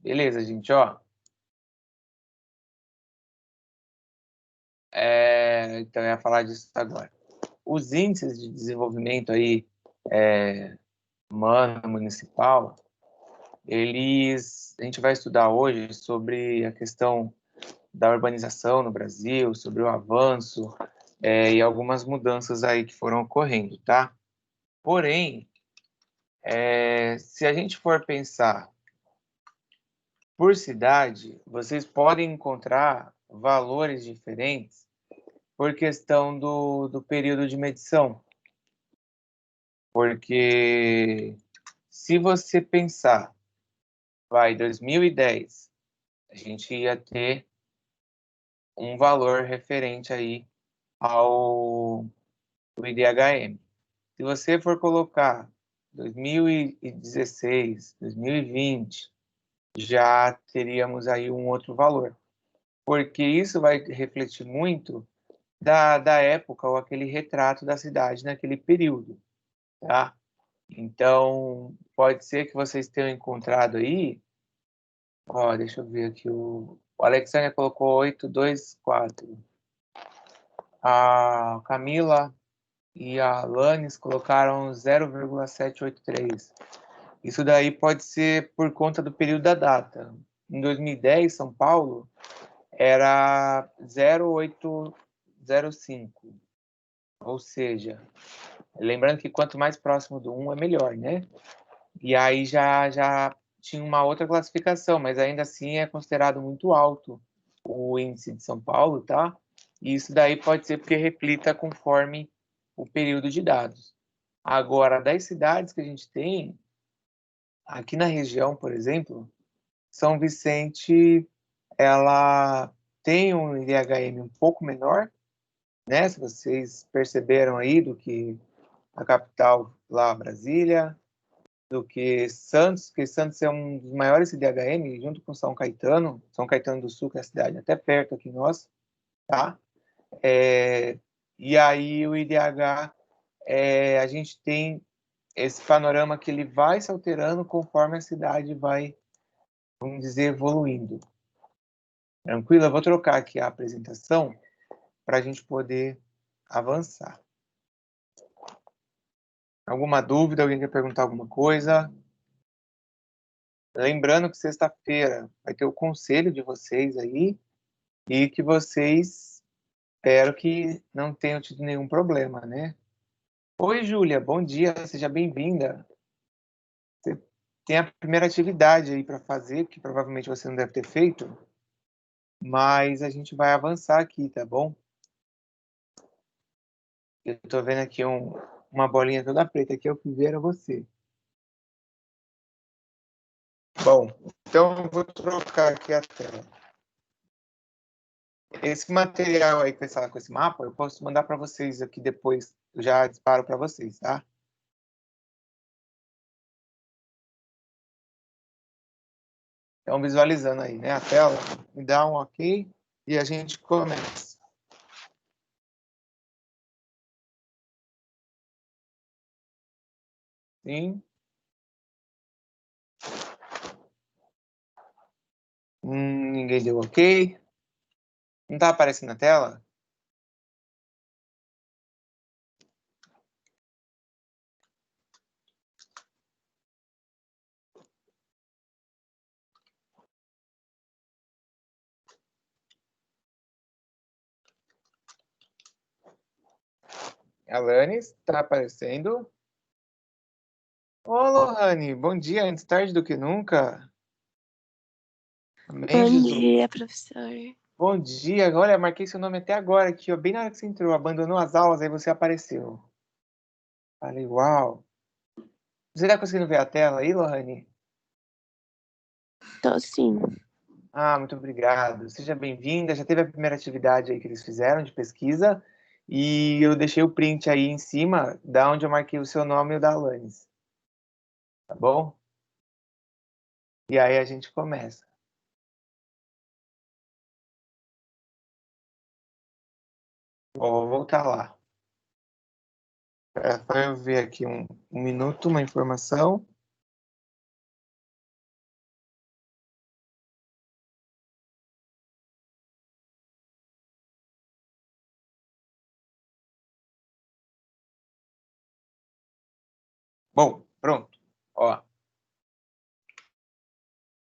Beleza, gente, ó. Então, eu ia falar disso agora. Os índices de desenvolvimento aí, humano, municipal, a gente vai estudar hoje sobre a questão da urbanização no Brasil, sobre o avanço, e algumas mudanças aí que foram ocorrendo, tá? Porém, se a gente for pensar por cidade, vocês podem encontrar valores diferentes por questão do período de medição. Porque se você pensar, 2010, a gente ia ter um valor referente aí ao IDHM. Se você for colocar 2016, 2020, já teríamos aí um outro valor. Porque isso vai refletir muito da época ou aquele retrato da cidade naquele período, tá? Então, pode ser que vocês tenham encontrado aí, ó, deixa eu ver aqui, o Alexandre colocou 824, a Camila e a Alanis colocaram 0,783. Isso daí pode ser por conta do período da data. Em 2010, São Paulo era 0,805, ou seja, lembrando que quanto mais próximo do 1 é melhor, né? E aí já tinha uma outra classificação, mas ainda assim é considerado muito alto o índice de São Paulo, tá? E isso daí pode ser porque reflita conforme o período de dados. Agora, das cidades que a gente tem, aqui na região, por exemplo, São Vicente, ela tem um IDHM um pouco menor, né? Se vocês perceberam aí do que a capital lá, Brasília, do que Santos, porque Santos é um dos maiores IDHM, junto com São Caetano do Sul, que é a cidade até perto aqui nossa, tá? E aí o IDH, a gente tem esse panorama que ele vai se alterando conforme a cidade vai, vamos dizer, evoluindo. Tranquilo? Eu vou trocar aqui a apresentação para a gente poder avançar. Alguma dúvida? Alguém quer perguntar alguma coisa? Lembrando que sexta-feira vai ter o conselho de vocês aí e que vocês, espero que não tenham tido nenhum problema, né? Oi, Júlia, bom dia, seja bem-vinda. Você tem a primeira atividade aí para fazer, que provavelmente você não deve ter feito, mas a gente vai avançar aqui, tá bom? Eu estou vendo aqui uma bolinha toda preta aqui, eu fui ver era você. Bom, então eu vou trocar aqui a tela. Esse material aí com esse mapa, eu posso mandar para vocês aqui depois, eu já disparo para vocês, tá? Estão visualizando aí, né, a tela? Me dá um ok e a gente começa. Sim. Ninguém deu ok. Não está aparecendo na tela? Alanis, está aparecendo? Ô, Lohane, bom dia, antes tarde do que nunca. Amém, Bom Jesus. dia, professor. Bom dia, olha, marquei seu nome até agora aqui, ó, bem na hora que você entrou, abandonou as aulas, aí você apareceu. Falei, uau. Você está conseguindo ver a tela aí, Lohane? Tô sim. Ah, muito obrigado. Seja bem-vinda. Já teve a primeira atividade aí que eles fizeram de pesquisa e eu deixei o print aí em cima da onde eu marquei o seu nome e o da Alanis. Tá bom? E aí a gente começa. Vou voltar lá. Só eu ver aqui um minuto, uma informação. Bom, pronto. Ó,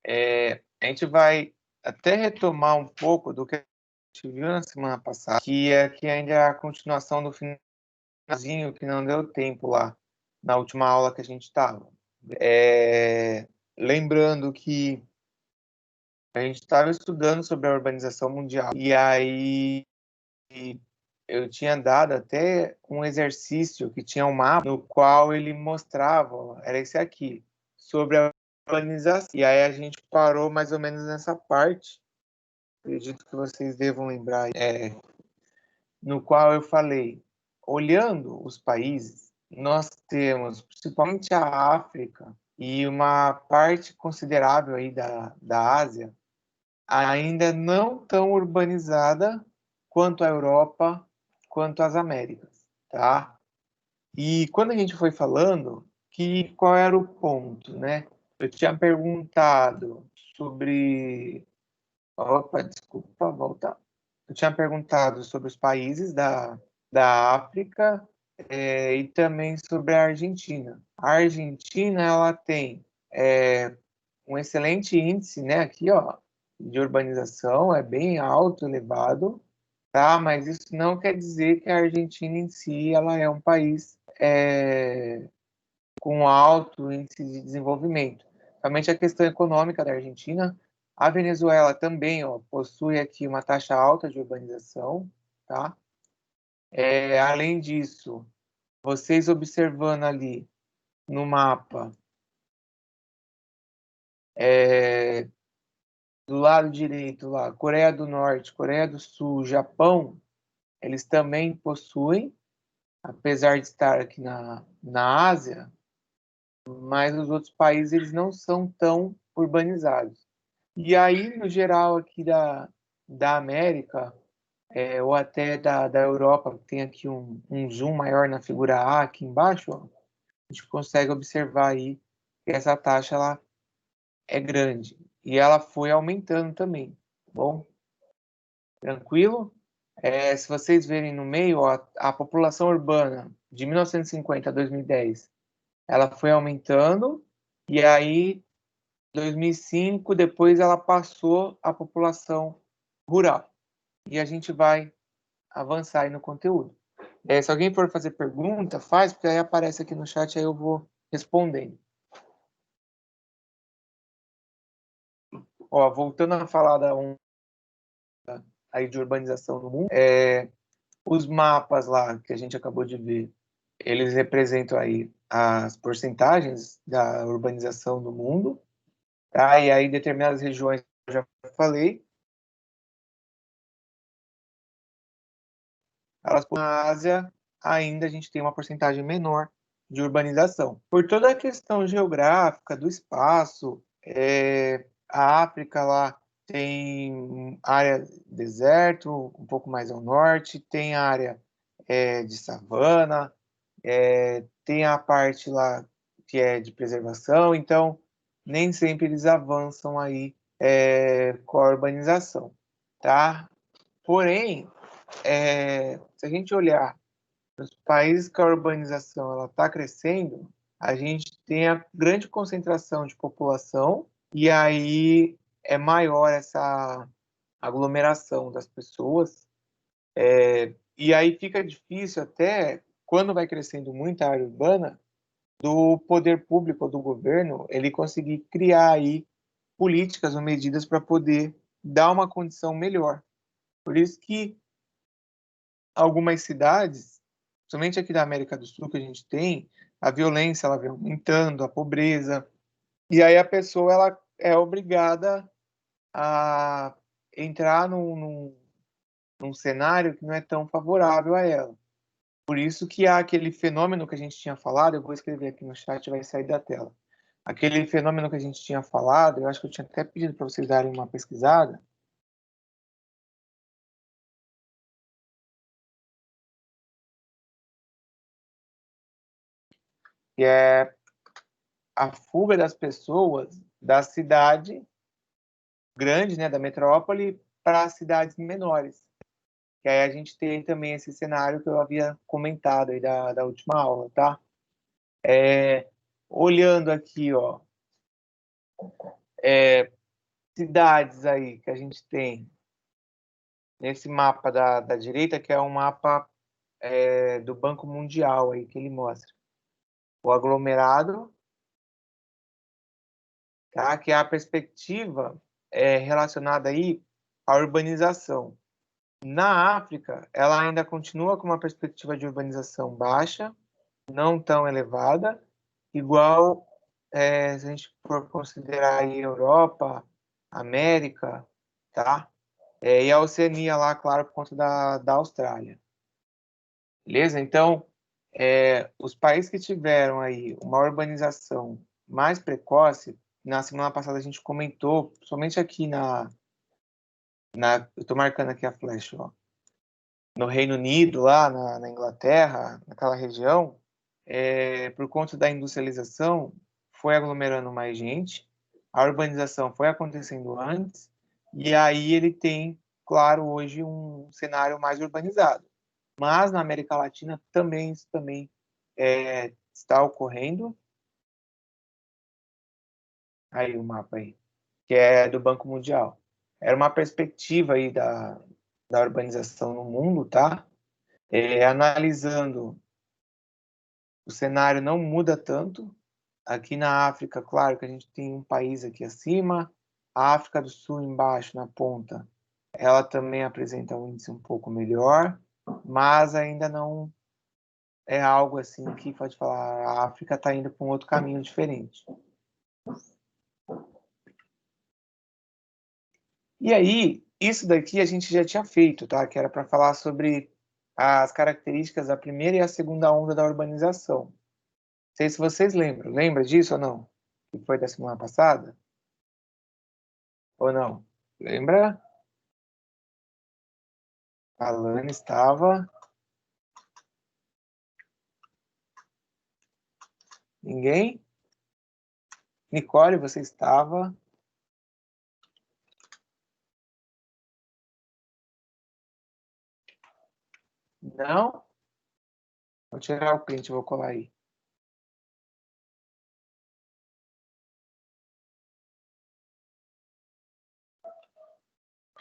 a gente vai até retomar um pouco do que a gente viu na semana passada, que ainda é a continuação do finalzinho, que não deu tempo lá, na última aula que a gente estava. Lembrando que a gente estava estudando sobre a urbanização mundial, e aí eu tinha dado até um exercício que tinha um mapa no qual ele mostrava, ó, era esse aqui, sobre a urbanização. E aí a gente parou mais ou menos nessa parte, acredito que vocês devam lembrar, no qual eu falei, olhando os países, nós temos principalmente a África e uma parte considerável aí da Ásia, ainda não tão urbanizada quanto a Europa, quanto as Américas, tá? E quando a gente foi falando, que qual era o ponto, né? Eu tinha perguntado sobre... Opa, desculpa, voltar. Eu tinha perguntado sobre os países da África, e também sobre a Argentina. A Argentina, ela tem um excelente índice, né? Aqui, ó, de urbanização, é bem alto, elevado, tá? Mas isso não quer dizer que a Argentina em si, ela é um país com alto índice de desenvolvimento. Realmente a questão econômica da Argentina, a Venezuela também, ó, possui aqui uma taxa alta de urbanização, tá? Além disso, vocês observando ali no mapa, do lado direito lá, Coreia do Norte, Coreia do Sul, Japão, eles também possuem, apesar de estar aqui na Ásia, mas os outros países eles não são tão urbanizados. E aí, no geral, aqui da América, ou até da Europa, tem aqui um zoom maior na figura A aqui embaixo, ó, a gente consegue observar aí que essa taxa ela é grande. E ela foi aumentando também, tá bom? Tranquilo? Se vocês verem no meio, ó, a população urbana de 1950 a 2010, ela foi aumentando, e aí 2005, depois ela passou a população rural. E a gente vai avançar aí no conteúdo. Se alguém for fazer pergunta, faz, porque aí aparece aqui no chat, aí eu vou respondendo. Ó, voltando a falar da onda aí de urbanização no mundo, os mapas lá que a gente acabou de ver, eles representam aí as porcentagens da urbanização do mundo, tá? E aí determinadas regiões, eu já falei, elas na Ásia ainda a gente tem uma porcentagem menor de urbanização. Por toda a questão geográfica do espaço, a África lá tem área deserto, um pouco mais ao norte, tem área de savana, tem a parte lá que é de preservação, então nem sempre eles avançam aí com a urbanização, tá? Porém, se a gente olhar nos países que a urbanização está crescendo, a gente tem a grande concentração de população e aí é maior essa aglomeração das pessoas. E aí fica difícil até, quando vai crescendo muito a área urbana, do poder público, do governo, ele conseguir criar aí políticas ou medidas para poder dar uma condição melhor. Por isso que algumas cidades, somente aqui da América do Sul que a gente tem, a violência ela vem aumentando, a pobreza, e aí a pessoa ela é obrigada a entrar num cenário que não é tão favorável a ela. Por isso que há aquele fenômeno que a gente tinha falado, eu vou escrever aqui no chat, vai sair da tela. Aquele fenômeno que a gente tinha falado, eu acho que eu tinha até pedido para vocês darem uma pesquisada, que é a fuga das pessoas da cidade grande, né, da metrópole, para cidades menores. Que aí a gente tem também esse cenário que eu havia comentado aí da última aula, tá? olhando aqui, ó, cidades aí que a gente tem nesse mapa da direita, que é um mapa do Banco Mundial aí que ele mostra. O aglomerado, tá? Que é a perspectiva relacionada aí à urbanização. Na África, ela ainda continua com uma perspectiva de urbanização baixa, não tão elevada, igual se a gente for considerar aí Europa, América, tá? E a Oceania lá, claro, por conta da Austrália. Beleza? Então, os países que tiveram aí uma urbanização mais precoce, na semana passada a gente comentou, somente aqui eu estou marcando aqui a flecha, ó, no Reino Unido, lá na Inglaterra, naquela região, por conta da industrialização, foi aglomerando mais gente, a urbanização foi acontecendo antes, e aí ele tem, claro, hoje um cenário mais urbanizado. Mas na América Latina também isso também está ocorrendo. Aí o mapa aí, que é do Banco Mundial. Era uma perspectiva aí da urbanização no mundo, tá? Analisando, o cenário não muda tanto. Aqui na África, claro que a gente tem um país aqui acima, a África do Sul embaixo, na ponta, ela também apresenta um índice um pouco melhor, mas ainda não é algo assim que pode falar a África está indo para um outro caminho diferente. E aí, isso daqui a gente já tinha feito, tá? Que era para falar sobre as características da primeira e a segunda onda da urbanização. Não sei se vocês lembram. Lembra disso ou não? Que foi da semana passada? Ou não? Lembra? A Lana estava. Ninguém? Nicole, você estava? Não? Vou tirar o print, vou colar aí.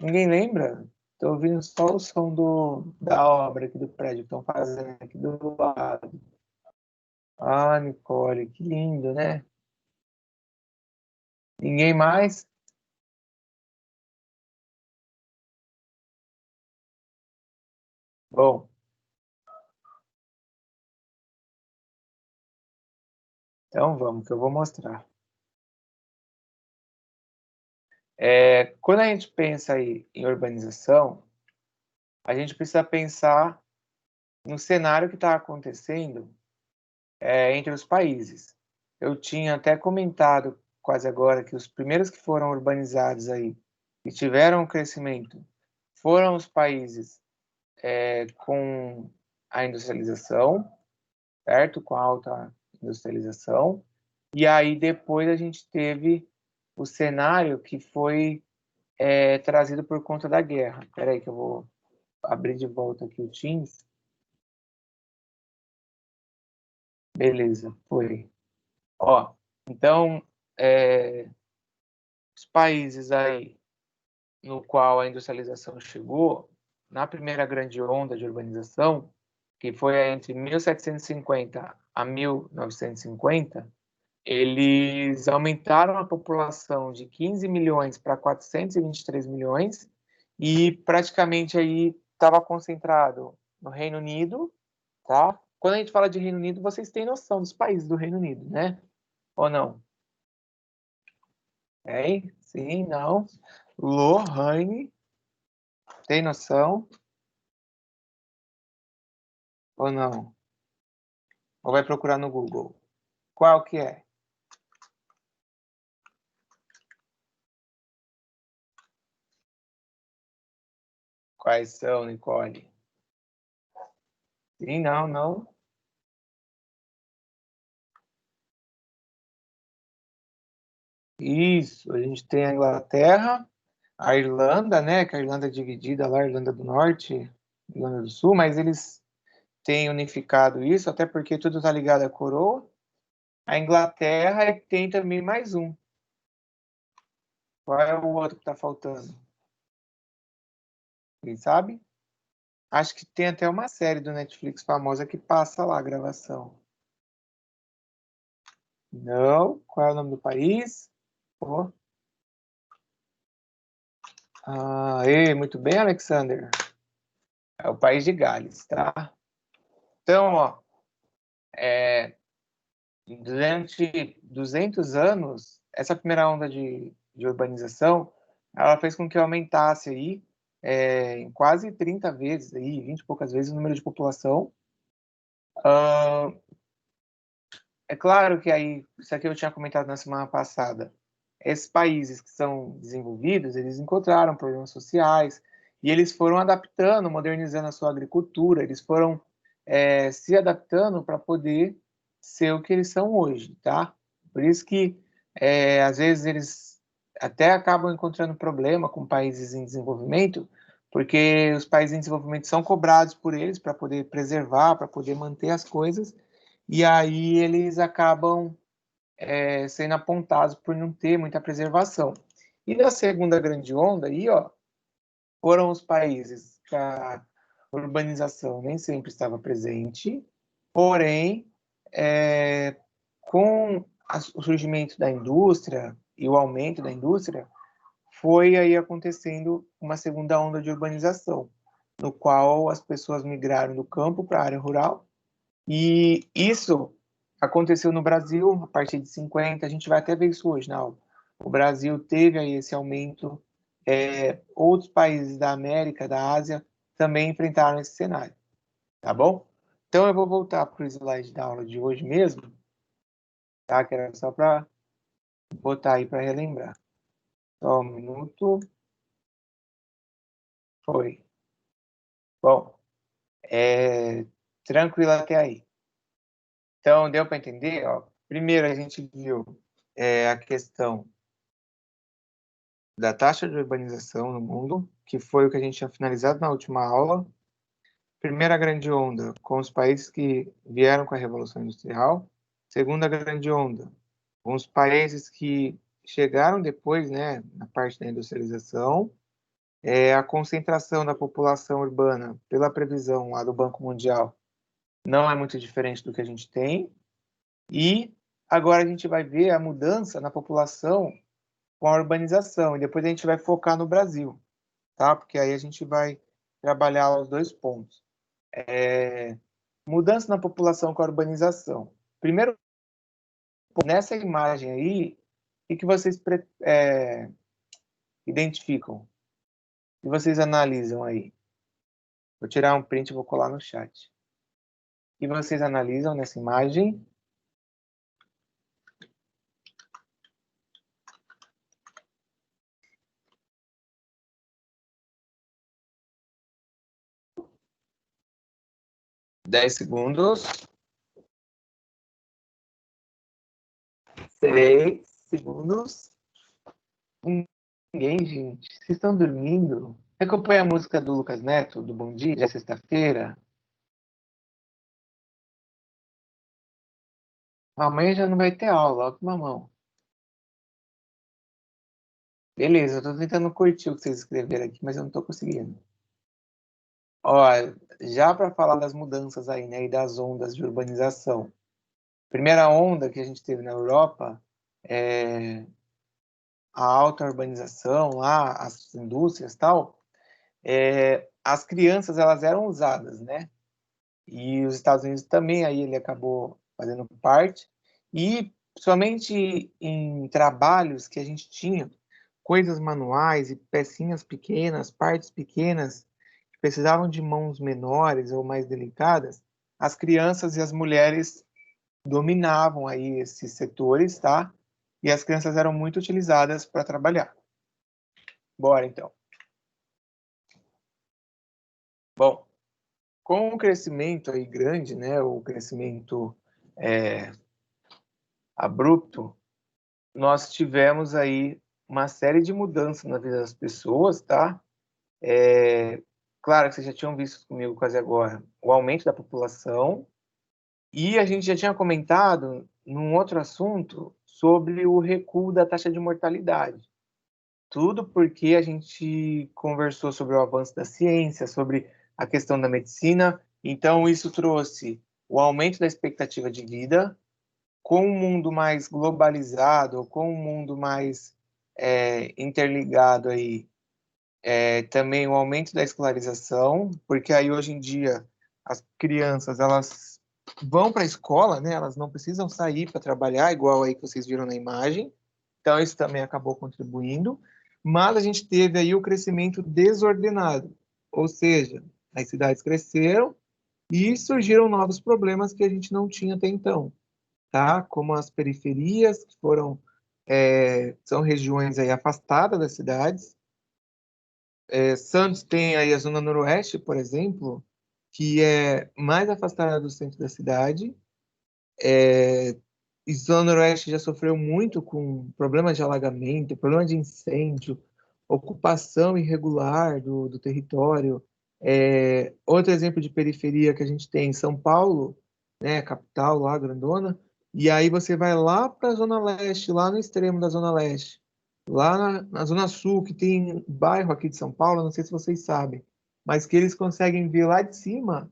Ninguém lembra? Estou ouvindo só o som da obra aqui do prédio que estão fazendo aqui do lado. Ah, Nicole, que lindo, né? Ninguém mais? Bom, então vamos, que eu vou mostrar. Quando a gente pensa aí em urbanização, a gente precisa pensar no cenário que está acontecendo entre os países. Eu tinha até comentado quase agora que os primeiros que foram urbanizados aí e tiveram um crescimento foram os países com a industrialização, certo? Com a alta industrialização. E aí depois a gente teve o cenário que foi trazido por conta da guerra. Espera aí que eu vou abrir de volta aqui o Teams. Beleza, foi. Ó, então, os países aí no qual a industrialização chegou, na primeira grande onda de urbanização, que foi entre 1750 a 1950, eles aumentaram a população de 15 milhões para 423 milhões e praticamente aí estava concentrado no Reino Unido, tá? Quando a gente fala de Reino Unido, vocês têm noção dos países do Reino Unido, né? Ou não? Tem? Sim, não. Lohane, tem noção? Ou não? Ou vai procurar no Google? Qual que é? Quais são, Nicole? Sim, não, não. Isso, a gente tem a Inglaterra, a Irlanda, né? Que a Irlanda é dividida lá, a Irlanda do Norte, Irlanda do Sul, mas eles têm unificado isso, até porque tudo está ligado à coroa. A Inglaterra e tem também mais um. Qual é o outro que está faltando? Quem sabe? Acho que tem até uma série do Netflix famosa que passa lá a gravação. Não. Qual é o nome do país? Oh. Muito bem, Alexander. É o país de Gales, tá? Então, ó, durante 200 anos, essa primeira onda de urbanização, ela fez com que aumentasse aí em quase 30 vezes, aí, 20 e poucas vezes, o número de população. É claro que aí, isso aqui eu tinha comentado na semana passada, esses países que são desenvolvidos, eles encontraram problemas sociais e eles foram adaptando, modernizando a sua agricultura, eles foram se adaptando para poder ser o que eles são hoje, tá? Por isso que, às vezes, eles até acabam encontrando problema com países em desenvolvimento, porque os países em desenvolvimento são cobrados por eles para poder preservar, para poder manter as coisas, e aí eles acabam sendo apontados por não ter muita preservação. E na segunda grande onda, aí, ó, foram os países que a urbanização nem sempre estava presente, porém, com o surgimento da indústria e o aumento da indústria, foi aí acontecendo uma segunda onda de urbanização, no qual as pessoas migraram do campo para a área rural, e isso aconteceu no Brasil a partir de 50, a gente vai até ver isso hoje na aula. O Brasil teve aí esse aumento, outros países da América, da Ásia, também enfrentaram esse cenário, tá bom? Então eu vou voltar para o slide da aula de hoje mesmo, tá? Que era só para botar aí para relembrar. Só um minuto. Foi. Bom, tranquilo até aí. Então, deu para entender? Ó, primeiro, a gente viu a questão da taxa de urbanização no mundo, que foi o que a gente tinha finalizado na última aula. Primeira grande onda, com os países que vieram com a Revolução Industrial. Segunda grande onda, com os países que chegaram depois, né, na parte da industrialização. A concentração da população urbana, pela previsão lá do Banco Mundial, não é muito diferente do que a gente tem. E agora a gente vai ver a mudança na população com a urbanização. E depois a gente vai focar no Brasil, tá? Porque aí a gente vai trabalhar os dois pontos. Mudança na população com a urbanização. Primeiro, nessa imagem aí, o que vocês identificam? O que vocês analisam aí? Vou tirar um print e vou colar no chat. O que vocês analisam nessa imagem? Dez segundos. 6 segundos. Ninguém, gente. Vocês estão dormindo? Acompanha a música do Lucas Neto, do Bom Dia, de sexta-feira. Amanhã já não vai ter aula, ó, que mamão. Beleza, eu tô tentando curtir o que vocês escreveram aqui, mas eu não tô conseguindo. Ó, já para falar das mudanças aí, né, e das ondas de urbanização. Primeira onda que a gente teve na Europa é a alta urbanização lá, as indústrias e tal. As crianças, elas eram usadas, né? E os Estados Unidos também, aí ele acabou fazendo parte. E somente em trabalhos que a gente tinha coisas manuais e pecinhas pequenas, partes pequenas, que precisavam de mãos menores ou mais delicadas, as crianças e as mulheres dominavam aí esses setores, tá? E as crianças eram muito utilizadas para trabalhar. Bora, então. Bom, com o crescimento aí grande, né, o crescimento abrupto, nós tivemos aí uma série de mudanças na vida das pessoas, tá? Claro que vocês já tinham visto comigo quase agora o aumento da população E a gente já tinha comentado, num outro assunto, sobre o recuo da taxa de mortalidade. Tudo porque a gente conversou sobre o avanço da ciência, sobre a questão da medicina. Então, isso trouxe o aumento da expectativa de vida, com um mundo mais globalizado, com um mundo mais interligado aí, também o aumento da escolarização, porque aí hoje em dia as crianças elas vão para a escola, né? Elas não precisam sair para trabalhar, igual aí que vocês viram na imagem. Então isso também acabou contribuindo, mas a gente teve aí o crescimento desordenado, ou seja, as cidades cresceram e surgiram novos problemas que a gente não tinha até então, tá? Como as periferias, que são regiões aí afastadas das cidades. Santos tem aí a zona noroeste, por exemplo, que é mais afastada do centro da cidade. E zona noroeste já sofreu muito com problemas de alagamento, problemas de incêndio, ocupação irregular do território. Outro exemplo de periferia que a gente tem em São Paulo, né, capital lá, grandona, e aí você vai lá para a zona leste, lá no extremo da zona leste, lá na zona sul, que tem bairro aqui de São Paulo, não sei se vocês sabem, mas que eles conseguem ver lá de cima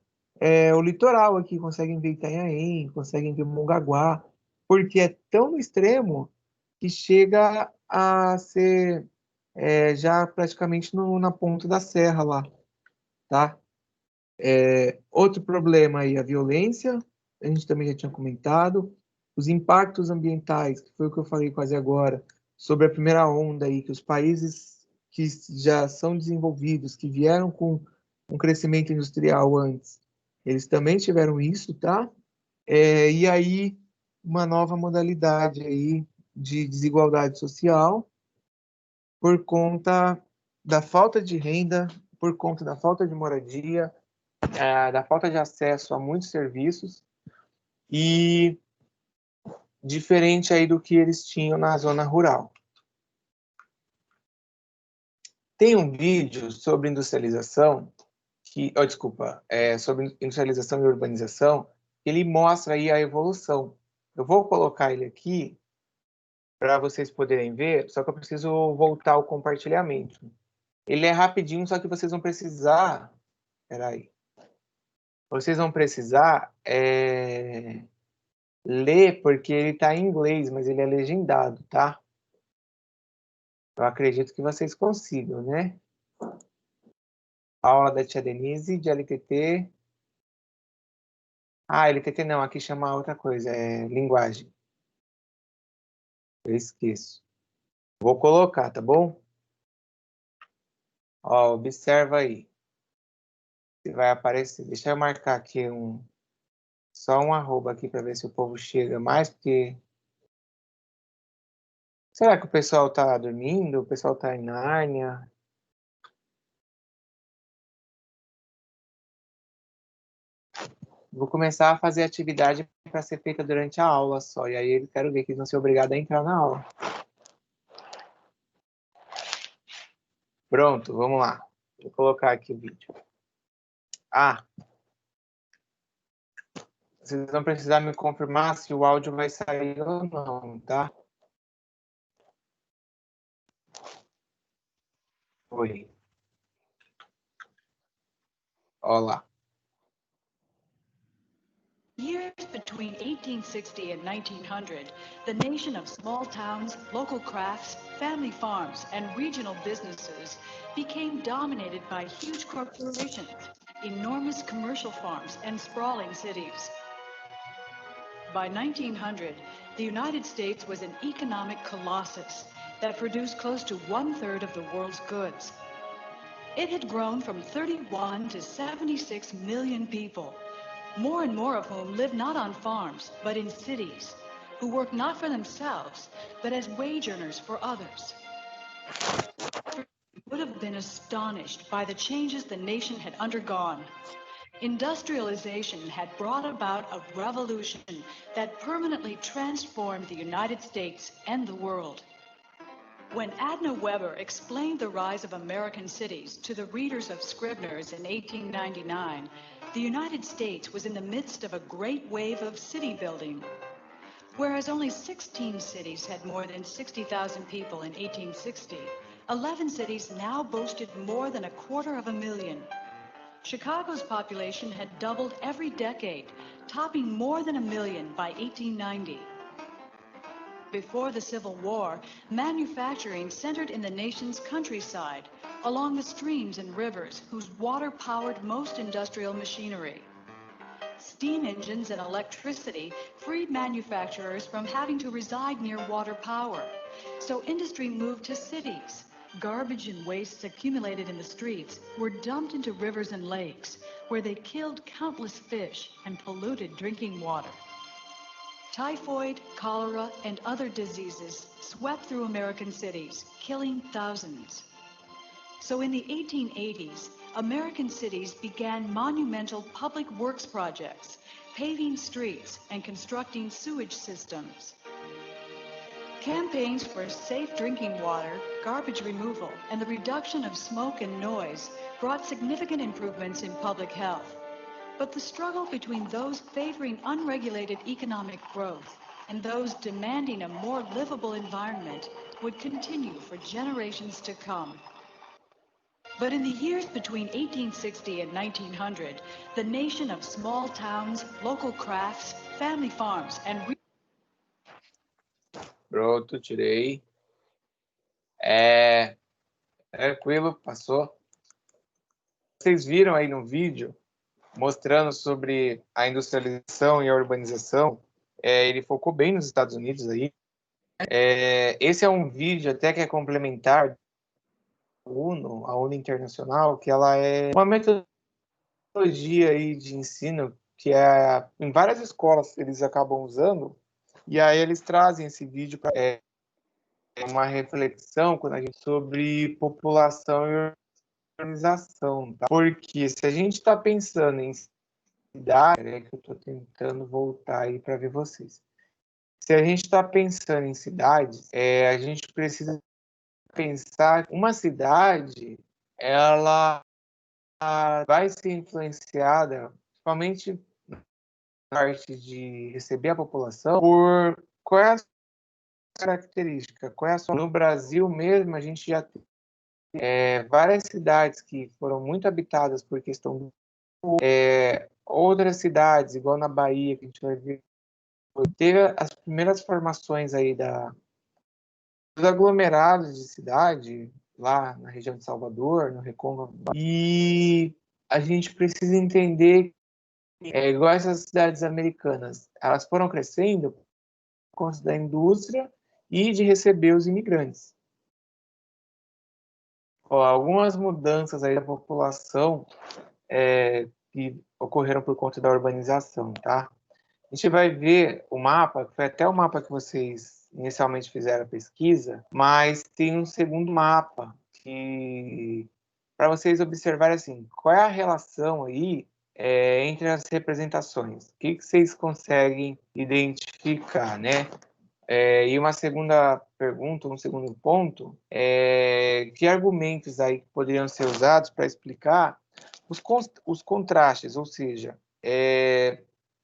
o litoral aqui, conseguem ver Itanhaém, conseguem ver Mongaguá, porque é tão no extremo que chega a ser já praticamente na ponta da serra lá, tá? Outro problema aí, a violência, a gente também já tinha comentado, os impactos ambientais, que foi o que eu falei quase agora, sobre a primeira onda aí, que os países que já são desenvolvidos, que vieram com um crescimento industrial antes, eles também tiveram isso, tá? E aí, uma nova modalidade aí de desigualdade social por conta da falta de renda, por conta da falta de moradia, da falta de acesso a muitos serviços e diferente aí do que eles tinham na zona rural. Tem um vídeo sobre industrialização sobre industrialização e urbanização, ele mostra aí a evolução. Eu vou colocar ele aqui para vocês poderem ver, só que eu preciso voltar ao compartilhamento. Ele é rapidinho, só que vocês vão precisar... Peraí. Vocês vão precisar ler, porque ele está em inglês, mas ele é legendado, tá? Eu acredito que vocês consigam, né? Aula da tia Denise, de LTT. Ah, LTT não, aqui chama outra coisa, é linguagem. Eu esqueço. Vou colocar, tá bom? Ó, observa aí. Se vai aparecer. Deixa eu marcar aqui só um arroba aqui para ver se o povo chega mais, porque... Será que o pessoal tá dormindo? O pessoal tá em Nárnia? Vou começar a fazer atividade para ser feita durante a aula só. E aí eu quero ver que eles vão ser obrigados a entrar na aula. Pronto, vamos lá. Vou colocar aqui o vídeo. Vocês vão precisar me confirmar se o áudio vai sair ou não, tá? Oi. Olá. Years between 1860 and 1900, the nation of small towns, local crafts, family farms, and regional businesses became dominated by huge corporations, enormous commercial farms, and sprawling cities. By 1900, the United States was an economic colossus that produced close to 1/3 of the world's goods. It had grown from 31 to 76 million people, more and more of whom live not on farms, but in cities, who work not for themselves, but as wage earners for others. Would have been astonished by the changes the nation had undergone. Industrialization had brought about a revolution that permanently transformed the United States and the world. When Adna Weber explained the rise of American cities to the readers of Scribner's in 1899, the United States was in the midst of a great wave of city building. Whereas only 16 cities had more than 60,000 people in 1860, 11 cities now boasted more than 250,000. Chicago's population had doubled every decade, topping more than 1 million by 1890. Before the Civil War, manufacturing centered in the nation's countryside, along the streams and rivers whose water powered most industrial machinery. Steam engines and electricity freed manufacturers from having to reside near water power, so industry moved to cities. Garbage and wastes accumulated in the streets were dumped into rivers and lakes, where they killed countless fish and polluted drinking water. Typhoid, cholera, and other diseases swept through American cities, killing thousands. So in the 1880s, American cities began monumental public works projects, paving streets and constructing sewage systems. Campaigns for safe drinking water, garbage removal, and the reduction of smoke and noise brought significant improvements in public health. But the struggle between those favoring unregulated economic growth and those demanding a more livable environment would continue for generations to come. But in the years between 1860 and 1900, the nation of small towns, local crafts, family farms, and... Pronto, tirei. Tranquilo, passou. Vocês viram aí no vídeo, mostrando sobre a industrialização e a urbanização, ele focou bem nos Estados Unidos aí. Esse é um vídeo até que é complementar a UNO Internacional, que ela é uma metodologia aí de ensino que em várias escolas eles acabam usando, e aí eles trazem esse vídeo para uma reflexão sobre população e urbanização, tá? Porque se a gente está pensando em cidade, que eu estou tentando voltar aí para ver vocês. Se a gente está pensando em cidades, a gente precisa pensar que uma cidade, ela vai ser influenciada, principalmente na parte de receber a população, por qual é a sua característica, qual é a sua... No Brasil mesmo, a gente já tem várias cidades que foram muito habitadas por questão do... outras cidades, igual na Bahia, que a gente vai ver, teve as primeiras formações aí dos aglomerados de cidade, lá na região de Salvador, no Recôncavo, e a gente precisa entender, igual essas cidades americanas, elas foram crescendo por conta da indústria e de receber os imigrantes. Algumas mudanças aí da população que ocorreram por conta da urbanização, tá? A gente vai ver o mapa, que foi até o mapa que vocês inicialmente fizeram a pesquisa, mas tem um segundo mapa que, para vocês observarem assim, qual é a relação aí entre as representações? O que vocês conseguem identificar, né? E uma segunda pergunta, um segundo ponto, que argumentos aí poderiam ser usados para explicar os contrastes, ou seja,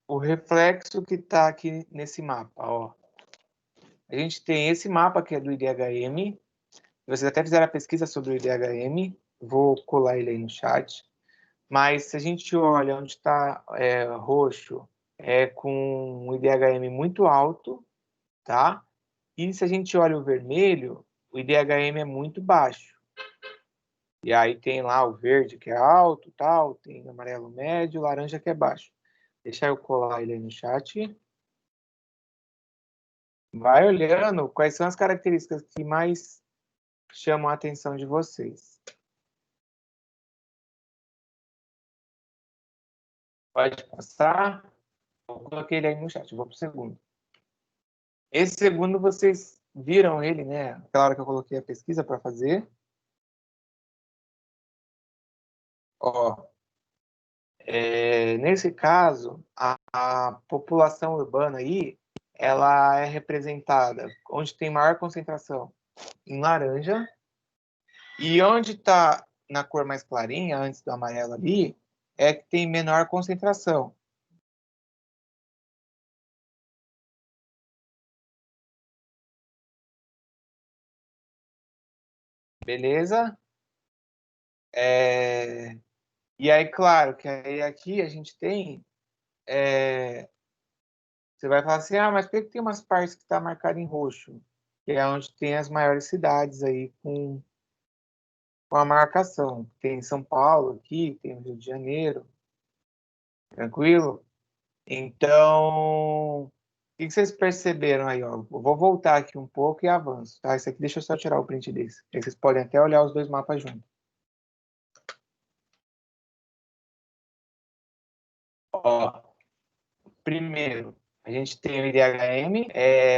o reflexo que está aqui nesse mapa, ó. A gente tem esse mapa que é do IDHM. Vocês até fizeram a pesquisa sobre o IDHM. Vou colar ele aí no chat. Mas se a gente olha onde está roxo, com o IDHM muito alto, tá? E se a gente olha o vermelho, o IDHM é muito baixo. E aí tem lá o verde que é alto, tal, tem amarelo médio, laranja que é baixo. Deixa eu colar ele aí no chat. Vai olhando quais são as características que mais chamam a atenção de vocês. Pode passar. Eu coloquei ele aí no chat, vou para o segundo. Esse segundo vocês viram ele, né? Aquela hora que eu coloquei a pesquisa para fazer. Ó, nesse caso, a população urbana aí, ela é representada onde tem maior concentração em laranja, e onde está na cor mais clarinha, antes do amarelo ali, é que tem menor concentração. Beleza? E aí, claro, que aí aqui a gente tem... você vai falar assim, mas por que tem umas partes que está marcado em roxo? Que é onde tem as maiores cidades aí com a marcação. Tem São Paulo aqui, tem o Rio de Janeiro, tranquilo? Então, o que vocês perceberam aí? Ó? Eu vou voltar aqui um pouco e avanço. Tá? Isso aqui, deixa eu só tirar o print desse. Aí vocês podem até olhar os dois mapas juntos. Ó, primeiro, a gente tem o IDHM,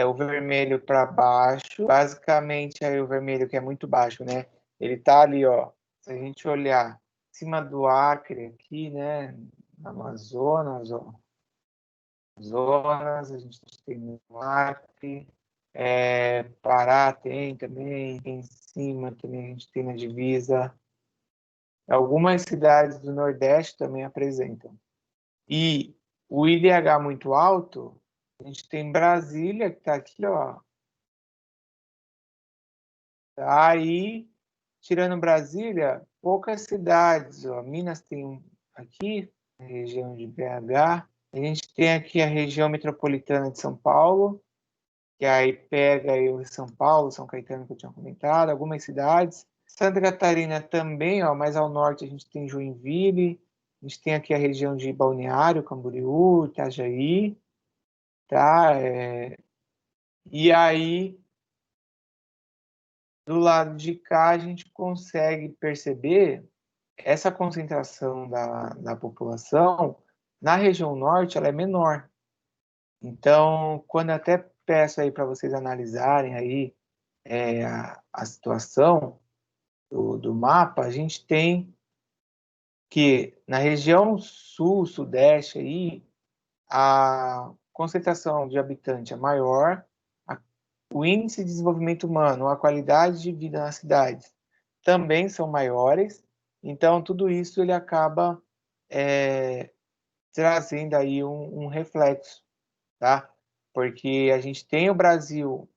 o vermelho para baixo. Basicamente, aí o vermelho que é muito baixo, né? Ele tá ali, ó. Se a gente olhar em cima do Acre aqui, né? Amazonas, ó. Zonas, a gente tem no Acre, Pará tem também, em cima também a gente tem na divisa. Algumas cidades do Nordeste também apresentam. E o IDH muito alto, a gente tem Brasília, que está aqui, ó. Tá aí, tirando Brasília, poucas cidades, ó. Minas tem aqui, na região de BH. A gente tem aqui a região metropolitana de São Paulo, que aí pega aí o São Paulo, São Caetano, que eu tinha comentado, algumas cidades. Santa Catarina também, ó, mais ao norte a gente tem Joinville, a gente tem aqui a região de Balneário, Camboriú, Itajaí, tá? E aí, do lado de cá, a gente consegue perceber essa concentração da população na região norte, ela é menor. Então, quando eu até peço aí para vocês analisarem aí a situação do mapa, a gente tem que na região sul, sudeste aí, a concentração de habitante é maior, o índice de desenvolvimento humano, a qualidade de vida nas cidades também são maiores, então tudo isso ele acaba trazendo aí um reflexo, tá? Porque a gente tem o Brasil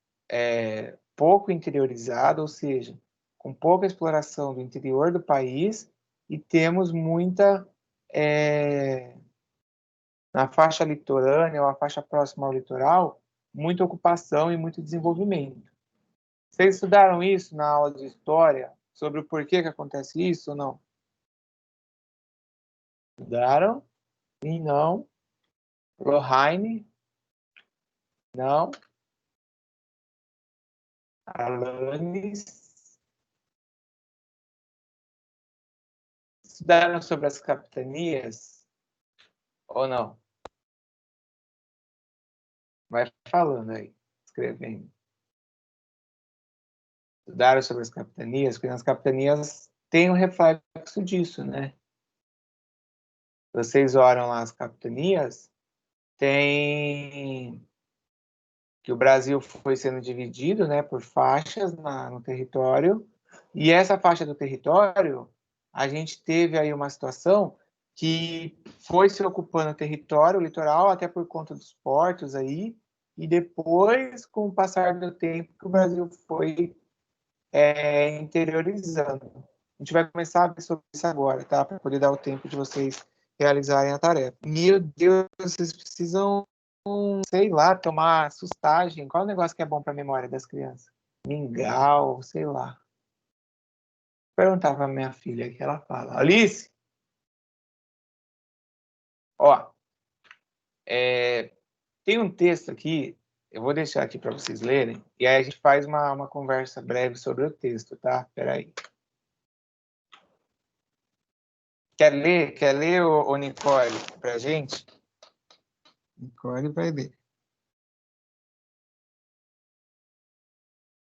pouco interiorizado, ou seja, com pouca exploração do interior do país, e temos muita na faixa litorânea ou a faixa próxima ao litoral, muita ocupação e muito desenvolvimento. Vocês estudaram isso na aula de história, sobre o porquê que acontece isso ou não? Estudaram? Sim, não. Rohaine? Não. Alanis? Estudaram sobre as capitanias ou não? Vai falando aí, escrevendo. Estudaram sobre as capitanias, porque nas capitanias tem um reflexo disso, né? Vocês olham lá as capitanias, tem que o Brasil foi sendo dividido, né, por faixas no território, e essa faixa do território, a gente teve aí uma situação que foi se ocupando o território, o litoral, até por conta dos portos aí, e depois, com o passar do tempo, que o Brasil foi interiorizando. A gente vai começar a ver sobre isso agora, tá? Para poder dar o tempo de vocês realizarem a tarefa. Meu Deus, vocês precisam, sei lá, tomar sustagem. Qual é o negócio que é bom para a memória das crianças? Mingau, sei lá. Perguntava a minha filha que ela fala. Alice, ó, tem um texto aqui, eu vou deixar aqui para vocês lerem, e aí a gente faz uma conversa breve sobre o texto, tá? Espera aí. Quer ler o Nicole pra gente? Nicole vai ler.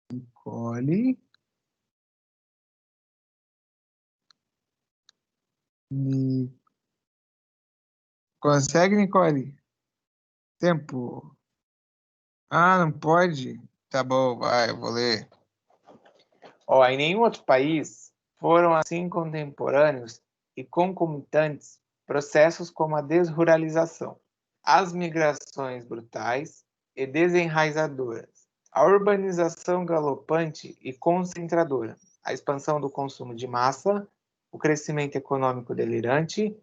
Nicole. Consegue, Nicole? Tempo. Não pode? Tá bom, vai, eu vou ler. Ó, em nenhum outro país foram assim contemporâneos e concomitantes processos como a desruralização, as migrações brutais e desenraizadoras, a urbanização galopante e concentradora, a expansão do consumo de massa, o crescimento econômico delirante,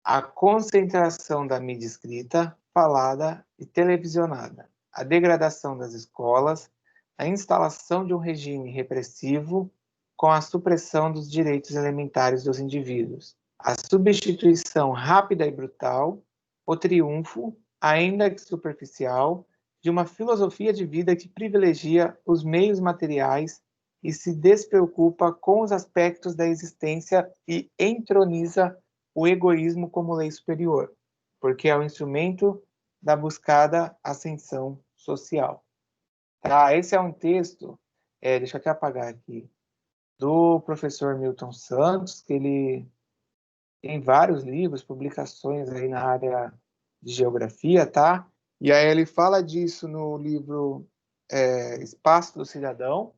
a concentração da mídia escrita, falada e televisionada, a degradação das escolas, a instalação de um regime repressivo com a supressão dos direitos elementares dos indivíduos, a substituição rápida e brutal, o triunfo, ainda que superficial, de uma filosofia de vida que privilegia os meios materiais e se despreocupa com os aspectos da existência e entroniza o egoísmo como lei superior, porque é o instrumento da buscada ascensão social. Tá? Esse é um texto, deixa eu até apagar aqui, do professor Milton Santos, que ele tem vários livros, publicações aí na área de geografia, tá? E aí ele fala disso no livro Espaço do Cidadão.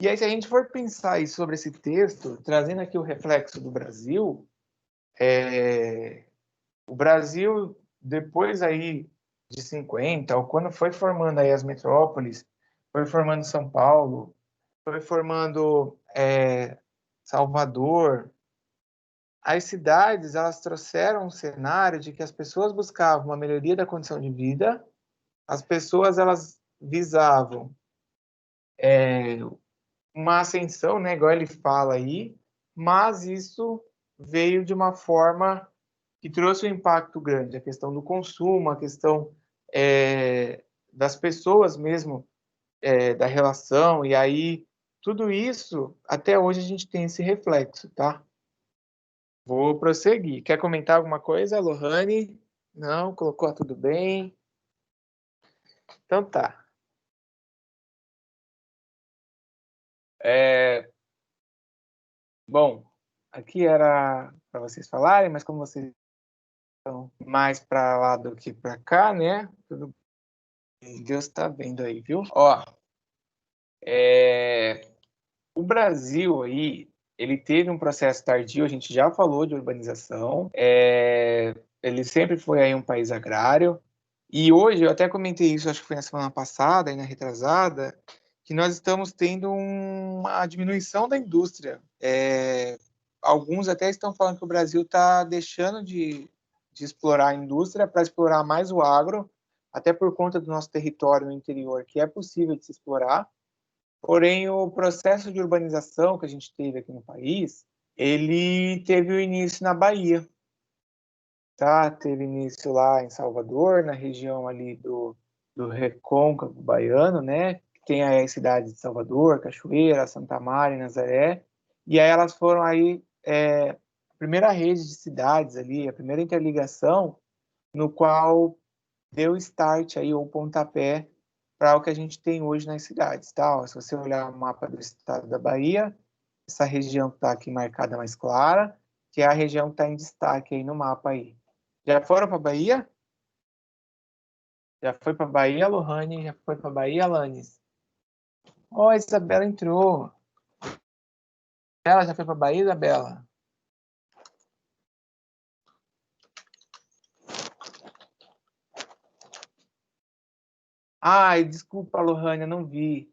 E aí, se a gente for pensar aí sobre esse texto, trazendo aqui o reflexo do Brasil, o Brasil, depois aí de 50, ou quando foi formando aí as metrópoles, foi formando São Paulo, foi formando Salvador, as cidades, elas trouxeram um cenário de que as pessoas buscavam uma melhoria da condição de vida, as pessoas, elas visavam uma ascensão, né, igual ele fala aí, mas isso veio de uma forma que trouxe um impacto grande, a questão do consumo, a questão das pessoas mesmo, da relação, e aí tudo isso, até hoje a gente tem esse reflexo, tá? Vou prosseguir. Quer comentar alguma coisa, Lohane? Não? Colocou tudo bem? Então tá. Bom, aqui era para vocês falarem, mas como vocês estão mais para lá do que para cá, né? Tudo bem. Deus está vendo aí, viu? Ó, o Brasil aí, ele teve um processo tardio, a gente já falou de urbanização, ele sempre foi aí um país agrário, e hoje, eu até comentei isso, acho que foi na semana passada e na retrasada, que nós estamos tendo uma diminuição da indústria. Alguns até estão falando que o Brasil está deixando de explorar a indústria para explorar mais o agro, até por conta do nosso território no interior, que é possível de se explorar. Porém, o processo de urbanização que a gente teve aqui no país, ele teve o início na Bahia, tá? Teve início lá em Salvador, na região ali do Recôncavo Baiano, né? Tem aí as cidades de Salvador, Cachoeira, Santa Maria e Nazaré. E aí elas foram aí a primeira rede de cidades ali, a primeira interligação, no qual deu start aí, ou pontapé, para o que a gente tem hoje nas cidades, tá? Se você olhar o mapa do estado da Bahia, essa região que está aqui marcada mais clara, que é a região que está em destaque aí no mapa aí. Já foram para Bahia? Já foi para Bahia, Lohane? Já foi para Bahia, Alanis? Ó, Isabela entrou. Ela já foi para Bahia, Isabela? Ai, desculpa, Lohane, eu não vi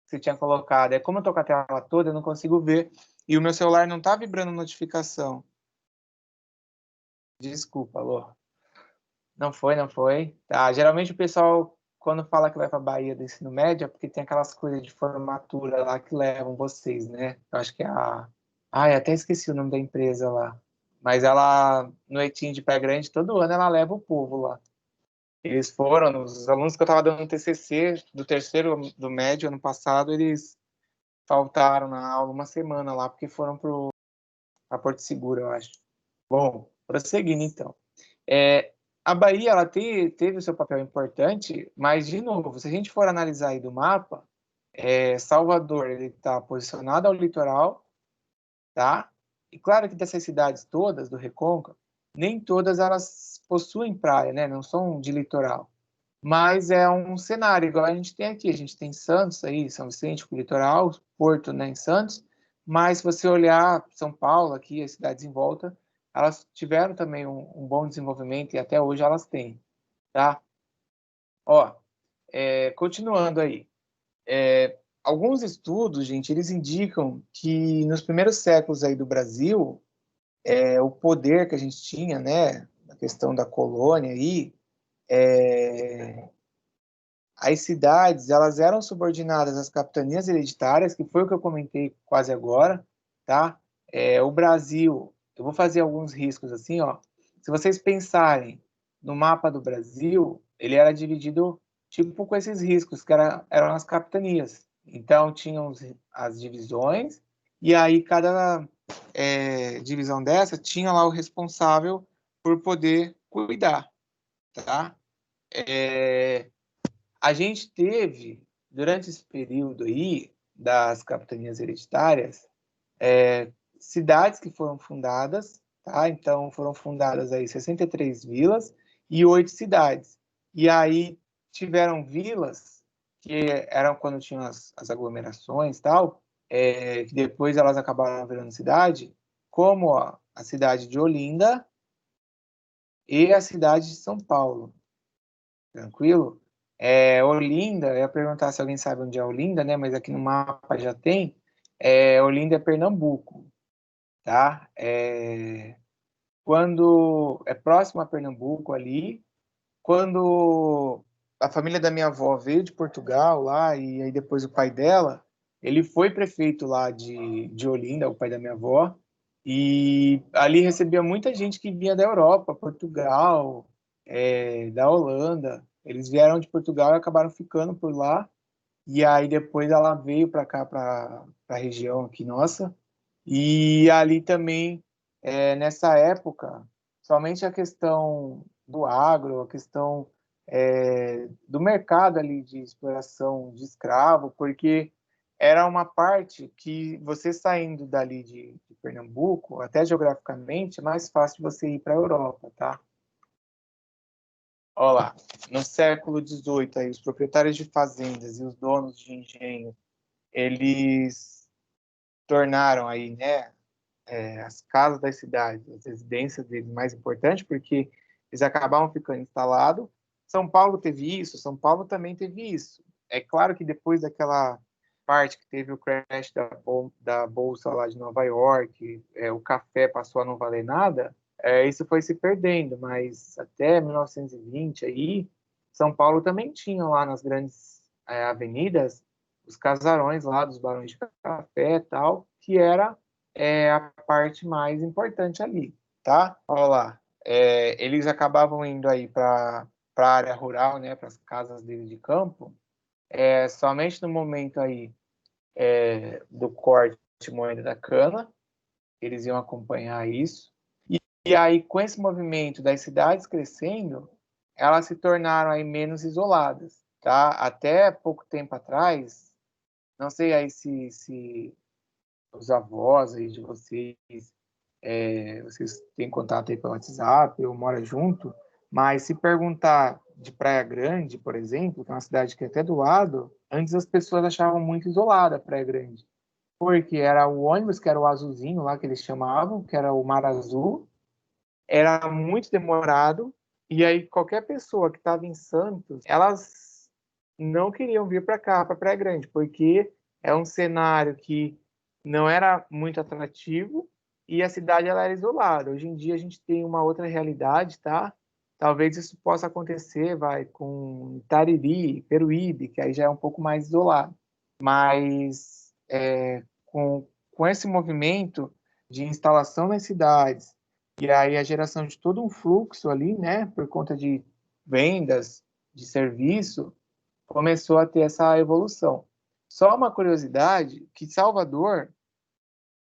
que você tinha colocado. É como eu tô com a tela toda, eu não consigo ver. E o meu celular não tá vibrando notificação. Desculpa, Lô. Não foi, não foi. Tá, geralmente o pessoal, quando fala que vai para Bahia do ensino médio, é porque tem aquelas coisas de formatura lá que levam vocês, né? Eu acho que é a... Ai, até esqueci o nome da empresa lá. Mas ela, no Etim de Pé Grande, todo ano ela leva o povo lá. Eles foram, os alunos que eu estava dando no TCC, do terceiro do médio, ano passado, eles faltaram na aula uma semana lá, porque foram para Porto Seguro, eu acho. Bom, prosseguindo então. A Bahia, ela teve o seu papel importante, mas, de novo, se a gente for analisar aí do mapa, Salvador, ele está posicionado ao litoral, tá? E claro que dessas cidades todas, do Recôncavo, nem todas elas possuem praia, né? Não são de litoral. Mas é um cenário igual a gente tem aqui. A gente tem Santos aí, São Vicente, com o litoral, Porto, né, em Santos. Mas se você olhar São Paulo aqui, as cidades em volta, elas tiveram também um bom desenvolvimento e até hoje elas têm, tá? Ó, continuando aí. Alguns estudos, gente, eles indicam que nos primeiros séculos aí do Brasil, o poder que a gente tinha, né, a questão da colônia aí, as cidades, elas eram subordinadas às capitanias hereditárias, que foi o que eu comentei quase agora, tá? O Brasil, eu vou fazer alguns riscos assim, ó. Se vocês pensarem no mapa do Brasil, ele era dividido tipo com esses riscos, que eram as capitanias. Então, tinham as divisões, e aí cada divisão dessa tinha lá o responsável por poder cuidar, tá? A gente teve, durante esse período aí, das capitanias hereditárias, cidades que foram fundadas, tá? Então, foram fundadas aí 63 vilas e 8 cidades. E aí tiveram vilas que eram quando tinham as aglomerações e tal, que depois elas acabaram virando cidade, como a cidade de Olinda e a cidade de São Paulo. Tranquilo? Olinda, eu ia perguntar se alguém sabe onde é Olinda, né? Mas aqui no mapa já tem. Olinda é Pernambuco, tá? Quando é próximo a Pernambuco ali, quando a família da minha avó veio de Portugal lá, e aí depois o pai dela, ele foi prefeito lá de Olinda, o pai da minha avó, e ali recebia muita gente que vinha da Europa, Portugal, da Holanda. Eles vieram de Portugal e acabaram ficando por lá, e aí depois ela veio para cá, para a região aqui nossa, e ali também, nessa época, somente a questão do agro, a questão do mercado ali de exploração de escravo, porque era uma parte que você saindo dali de Pernambuco, até geograficamente, é mais fácil você ir para a Europa, tá? Olha lá, no século XVIII, aí, os proprietários de fazendas e os donos de engenho, eles tornaram aí, né, as casas das cidades, as residências deles mais importantes, porque eles acabavam ficando instalados. São Paulo teve isso, São Paulo também teve isso. É claro que depois daquela parte que teve o crash da bolsa lá de Nova York, o café passou a não valer nada, isso foi se perdendo, mas até 1920 aí, São Paulo também tinha lá nas grandes avenidas os casarões lá dos barões de café e tal, que era a parte mais importante ali, tá? Olha lá, eles acabavam indo aí para a área rural, né, para as casas dele de campo, somente no momento aí do corte de moeda da cana, eles iam acompanhar isso, e aí com esse movimento das cidades crescendo, elas se tornaram aí menos isoladas, tá? Até pouco tempo atrás, não sei aí se os avós aí de vocês têm contato aí pelo WhatsApp ou moram junto, mas se perguntar de Praia Grande, por exemplo, que é uma cidade que é até do lado, antes as pessoas achavam muito isolada a Praia Grande, porque era o ônibus, que era o azulzinho lá que eles chamavam, que era o Mar Azul, era muito demorado, e aí qualquer pessoa que estava em Santos, elas não queriam vir para cá, para Praia Grande, porque é um cenário que não era muito atrativo e a cidade ela era isolada. Hoje em dia a gente tem uma outra realidade, tá? Talvez isso possa acontecer, vai, com Itariri, Peruíbe, que aí já é um pouco mais isolado. Mas com esse movimento de instalação nas cidades, e aí a geração de todo um fluxo ali, né, por conta de vendas, de serviço, começou a ter essa evolução. Só uma curiosidade, que Salvador,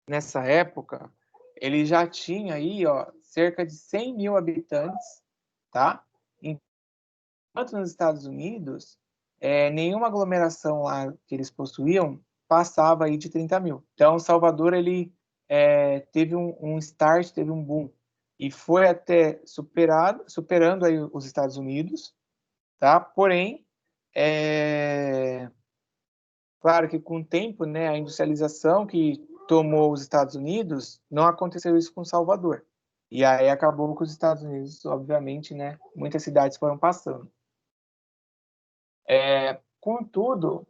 nessa época, ele já tinha aí, ó, cerca de 100 mil habitantes, tá? Enquanto nos Estados Unidos, nenhuma aglomeração lá que eles possuíam passava aí de 30 mil. Então, Salvador, ele teve um start, teve um boom, e foi até superando aí os Estados Unidos, tá? Porém, claro que com o tempo, né, a industrialização que tomou os Estados Unidos, não aconteceu isso com Salvador, E aí acabou que os Estados Unidos, obviamente, né, muitas cidades foram passando. Contudo,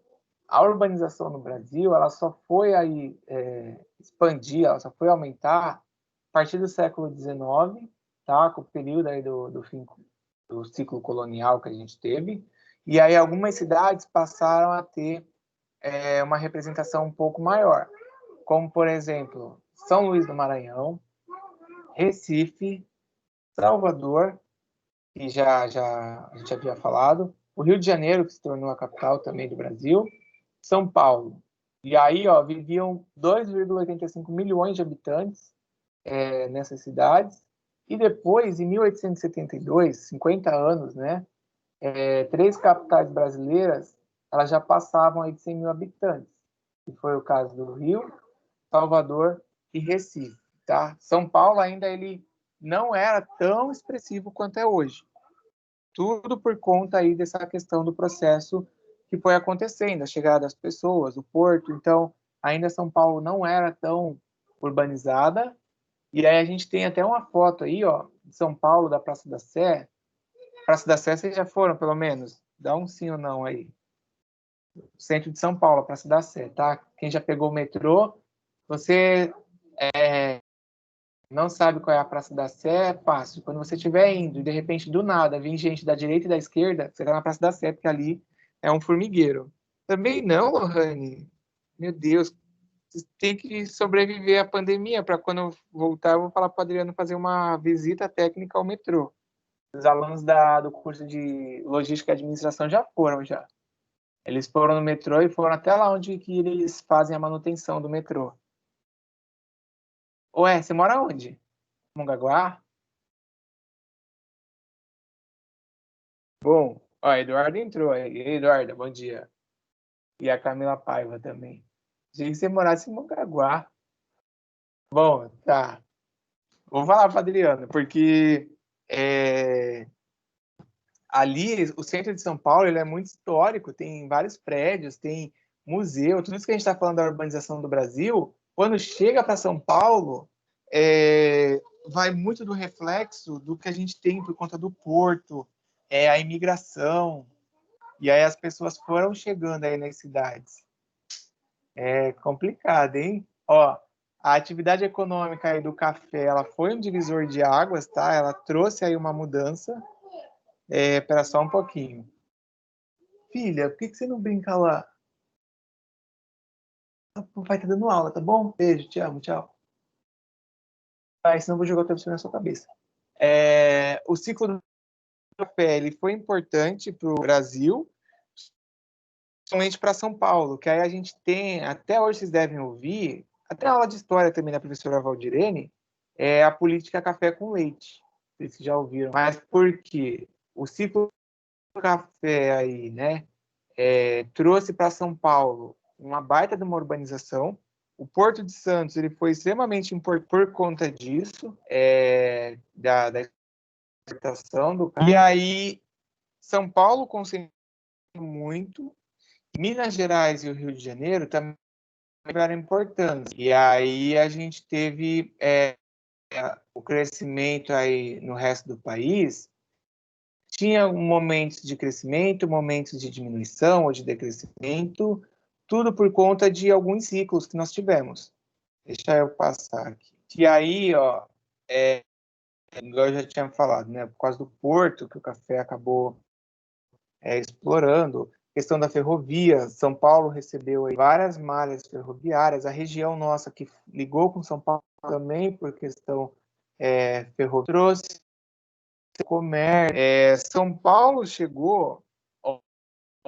a urbanização no Brasil, ela só foi aí expandir, ela só foi aumentar a partir do século XIX, tá? Com o período aí do fim do ciclo colonial que a gente teve. E aí algumas cidades passaram a ter uma representação um pouco maior, como, por exemplo, São Luís do Maranhão, Recife, Salvador, que já a gente havia falado, o Rio de Janeiro, que se tornou a capital também do Brasil, São Paulo. E aí, ó, viviam 2,85 milhões de habitantes nessas cidades. E depois, em 1872, 50 anos, né, três capitais brasileiras, elas já passavam aí de 100 mil habitantes, que foi o caso do Rio, Salvador e Recife, tá? São Paulo ainda ele não era tão expressivo quanto é hoje. Tudo por conta aí dessa questão do processo que foi acontecendo, a chegada das pessoas, o porto. Então, ainda São Paulo não era tão urbanizada. E aí a gente tem até uma foto aí, ó, de São Paulo, da Praça da Sé. Praça da Sé, vocês já foram, pelo menos? Dá um sim ou não aí. Centro de São Paulo, Praça da Sé, tá? Quem já pegou o metrô, você não sabe qual é a Praça da Sé, é fácil. Quando você estiver indo e de repente do nada vem gente da direita e da esquerda, você está na Praça da Sé, porque ali é um formigueiro. Também não, Lohane. Meu Deus, você tem que sobreviver à pandemia para quando eu voltar, eu vou falar para o Adriano fazer uma visita técnica ao metrô. Os alunos do curso de Logística e Administração já foram, já. Eles foram no metrô e foram até lá onde que eles fazem a manutenção do metrô. Ué, você mora onde? Mongaguá? Bom, ó, Eduardo entrou aí. E aí, Eduardo, bom dia. E a Camila Paiva também. Achei que você morasse em Mongaguá. Bom, tá. Vou falar para Adriano, porque ali, o centro de São Paulo, ele é muito histórico, tem vários prédios, tem museu, tudo isso que a gente está falando da urbanização do Brasil, quando chega para São Paulo, vai muito do reflexo do que a gente tem por conta do porto, a imigração, e aí as pessoas foram chegando aí nas cidades. É complicado, hein? Ó, a atividade econômica aí do café, ela foi um divisor de águas, tá? Ela trouxe aí uma mudança. Espera só um pouquinho. Filha, por que você não brinca lá? O pai tá dando aula, tá bom? Beijo, te amo, tchau. Senão eu vou jogar o travesseiro na sua cabeça. O ciclo do café ele foi importante para o Brasil, principalmente para São Paulo, que aí a gente tem, até hoje vocês devem ouvir, até a aula de história também da professora Valdirene, a política café com leite. Vocês já ouviram. Mas por quê? O ciclo do café aí, né, trouxe para São Paulo uma baita de uma urbanização. O Porto de Santos ele foi extremamente importante por conta disso, da exportação do café. E aí, São Paulo concentrou muito, Minas Gerais e o Rio de Janeiro também tiveram importância. E aí a gente teve o crescimento aí no resto do país. Tinha momentos de crescimento, momentos de diminuição ou de decrescimento, tudo por conta de alguns ciclos que nós tivemos. Deixa eu passar aqui. E aí, ó, igual eu já tinha falado, né, por causa do porto, que o café acabou explorando, questão da ferrovia, São Paulo recebeu aí várias malhas ferroviárias, a região nossa que ligou com São Paulo também por questão ferroviária, trouxe comércio. São Paulo chegou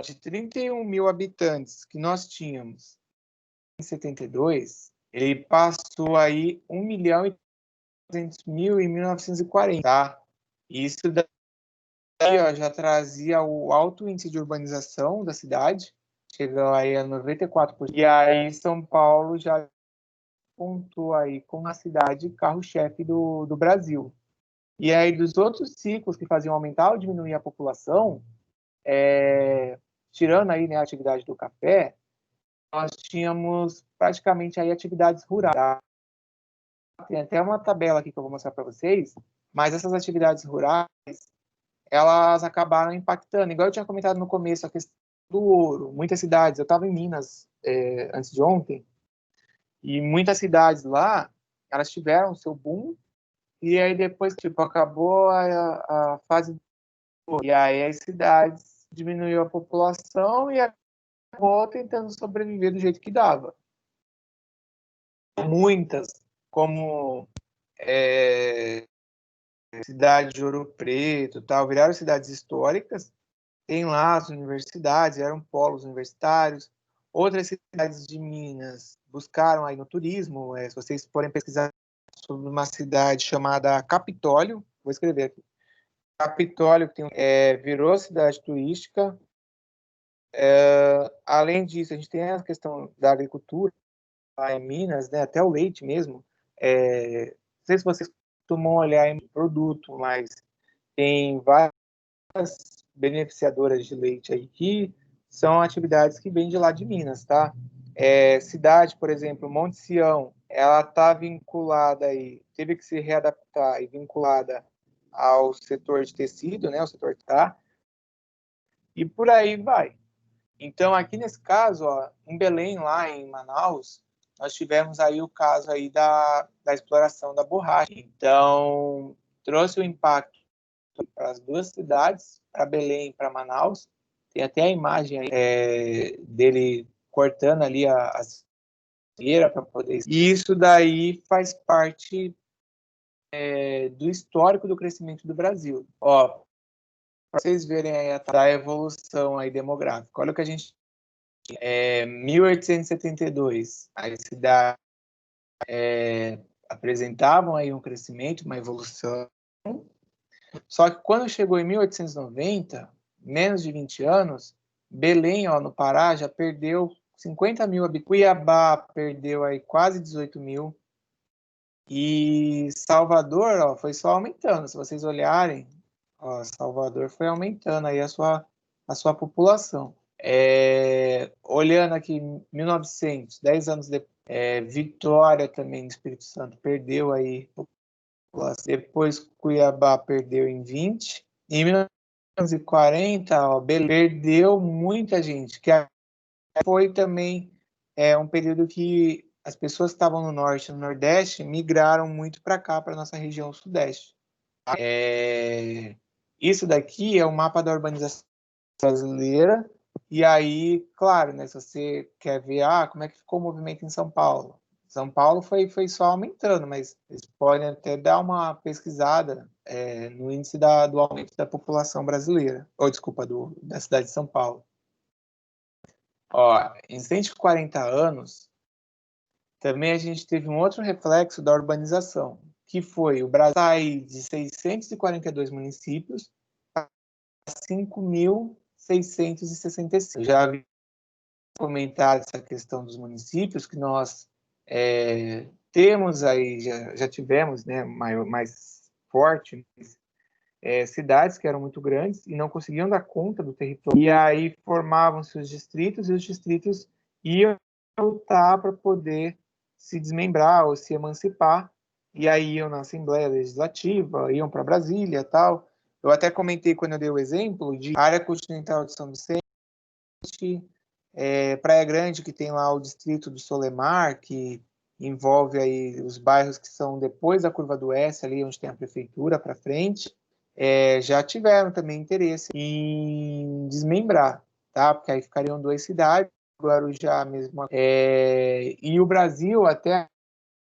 de 31 mil habitantes que nós tínhamos em 72, ele passou aí 1 milhão e 200 mil em 1940, tá? Isso daí, ó, já trazia o alto índice de urbanização da cidade, chegou aí a 94%. E aí São Paulo já pontuou aí com a cidade carro-chefe do Brasil. E aí dos outros ciclos que faziam aumentar ou diminuir a população, tirando aí, né, a atividade do café, nós tínhamos praticamente aí atividades rurais, tá? tem até uma tabela aqui que eu vou mostrar para vocês, mas essas atividades rurais, elas acabaram impactando. Igual eu tinha comentado no começo, a questão do ouro. Muitas cidades, eu estava em Minas antes de ontem, e muitas cidades lá, elas tiveram o seu boom, e aí depois, tipo, acabou a fase do ouro. E aí as cidades diminuiu a população e acabou tentando sobreviver do jeito que dava. Muitas, como cidade de Ouro Preto, tal, viraram cidades históricas, tem lá as universidades, eram polos universitários. Outras cidades de Minas buscaram aí no turismo, se vocês forem pesquisar sobre uma cidade chamada Capitólio, vou escrever aqui, Capitólio, que virou cidade turística. Além disso, a gente tem a questão da agricultura, lá em Minas, né, até o leite mesmo. Não sei se vocês costumam olhar em produto, mas tem várias beneficiadoras de leite aí que são atividades que vêm de lá de Minas, tá? Cidade, por exemplo, Monte Sião, ela está vinculada aí, teve que se readaptar e vinculada ao setor de tecido, né, o setor que tá, e por aí vai. Então, aqui nesse caso, ó, em Belém, lá em Manaus, nós tivemos aí o caso aí da exploração da borracha. Então, trouxe o impacto para as duas cidades, para Belém e para Manaus. Tem até a imagem aí, dele cortando ali a cera para poder... E isso daí faz parte do histórico do crescimento do Brasil. Ó, para vocês verem aí a evolução aí demográfica. Olha o que a gente... 1872, as cidades apresentavam aí um crescimento, uma evolução. Só que quando chegou em 1890, menos de 20 anos, Belém, ó, no Pará, já perdeu 50 mil habitantes. Cuiabá perdeu aí quase 18 mil. E Salvador, ó, foi só aumentando. Se vocês olharem, ó, Salvador foi aumentando aí a sua população. Olhando aqui, 1900, 10 anos depois, Vitória também, no Espírito Santo, perdeu aí. Depois Cuiabá perdeu em 20. Em 1940, ó, Belém perdeu muita gente, que foi também um período que as pessoas que estavam no norte e no nordeste migraram muito para cá, para nossa região sudeste. Isso daqui é o mapa da urbanização brasileira. E aí, claro, né, se você quer ver como é que ficou o movimento em São Paulo. São Paulo foi só aumentando, mas vocês podem até dar uma pesquisada no índice do aumento da população brasileira, ou desculpa, da cidade de São Paulo. Ó, em 140 anos, também a gente teve um outro reflexo da urbanização, que foi o Brasil sair de 642 municípios para 5.665. Já havia comentado essa questão dos municípios, que nós temos aí, já tivemos, né, mais forte, cidades que eram muito grandes e não conseguiam dar conta do território. E aí formavam-se os distritos, e os distritos iam lutar para poder se desmembrar ou se emancipar, e aí iam na Assembleia Legislativa, iam para Brasília, tal. Eu até comentei quando eu dei o exemplo de área continental de São Vicente, Praia Grande, que tem lá o distrito do Solemar, que envolve aí os bairros que são depois da Curva do S, ali onde tem a prefeitura para frente, já tiveram também interesse em desmembrar, tá? Porque aí ficariam duas cidades, Guarujá mesmo. E o Brasil, até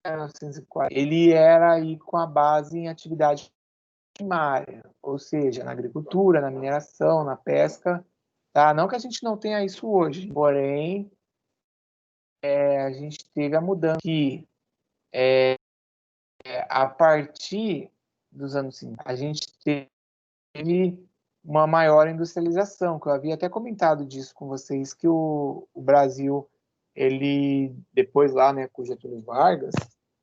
1940, ele era aí com a base em atividade primária, ou seja, na agricultura, na mineração, na pesca, tá? Não que a gente não tenha isso hoje, porém, a gente teve a mudança que, a partir dos anos 50, a gente teve uma maior industrialização, que eu havia até comentado disso com vocês, que o Brasil, ele, depois lá, né, com Getúlio Vargas,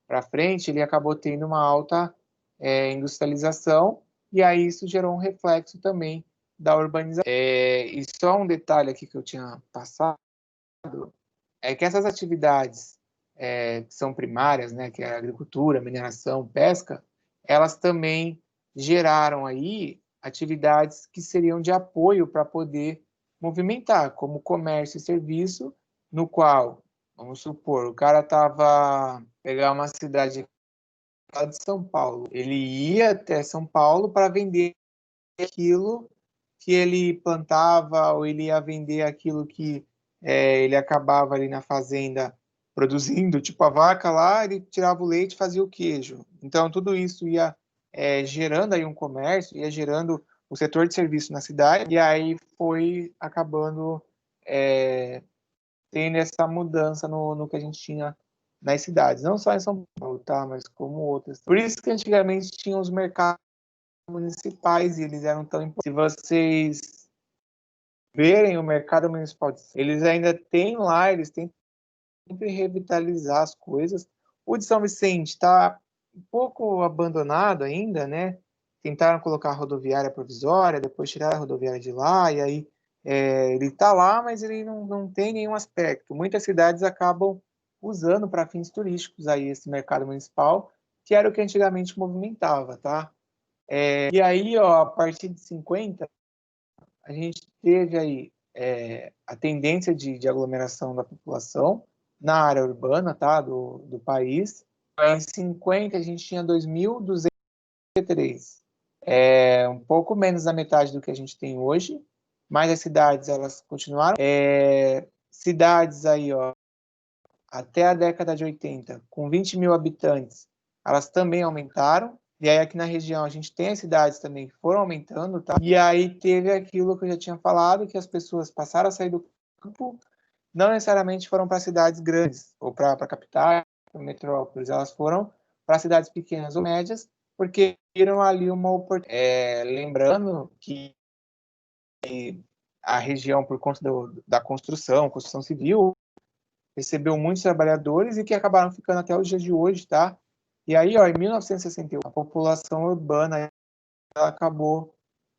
para frente, ele acabou tendo uma alta industrialização, e aí isso gerou um reflexo também da urbanização. E só um detalhe aqui que eu tinha passado, é que essas atividades que são primárias, né, que é a agricultura, mineração, pesca, elas também geraram aí atividades que seriam de apoio para poder movimentar, como comércio e serviço, no qual, vamos supor, o cara estava pegar uma cidade de São Paulo, ele ia até São Paulo para vender aquilo que ele plantava, ou ele ia vender aquilo que ele acabava ali na fazenda produzindo, tipo a vaca lá, ele tirava o leite e fazia o queijo. Então, tudo isso ia gerando aí um comércio, ia gerando o setor de serviço na cidade, e aí foi acabando tendo essa mudança no que a gente tinha nas cidades, não só em São Paulo, tá, mas como outras. Por isso que antigamente tinha os mercados municipais e eles eram tão importantes. Se vocês verem o mercado municipal, eles ainda têm lá, eles têm sempre revitalizar as coisas. O de São Vicente está um pouco abandonado ainda, né? Tentaram colocar a rodoviária provisória, depois tiraram a rodoviária de lá, e aí ele está lá, mas ele não tem nenhum aspecto. Muitas cidades acabam usando para fins turísticos aí esse mercado municipal, que era o que antigamente movimentava, tá? E aí, ó, a partir de 50, a gente teve aí a tendência de aglomeração da população na área urbana, tá, do país. Em 50, a gente tinha 2.203. Um pouco menos da metade do que a gente tem hoje, mas as cidades, elas continuaram. Cidades aí, ó, até a década de 80, com 20 mil habitantes, elas também aumentaram. E aí aqui na região a gente tem as cidades também que foram aumentando, tá? E aí teve aquilo que eu já tinha falado, que as pessoas passaram a sair do campo, não necessariamente foram para cidades grandes, ou para capitais, para metrópoles, elas foram para cidades pequenas ou médias, porque viram ali uma oportunidade. Lembrando que a região, por conta da construção civil, recebeu muitos trabalhadores e que acabaram ficando até os dias de hoje, tá? E aí, ó, em 1961, a população urbana ela acabou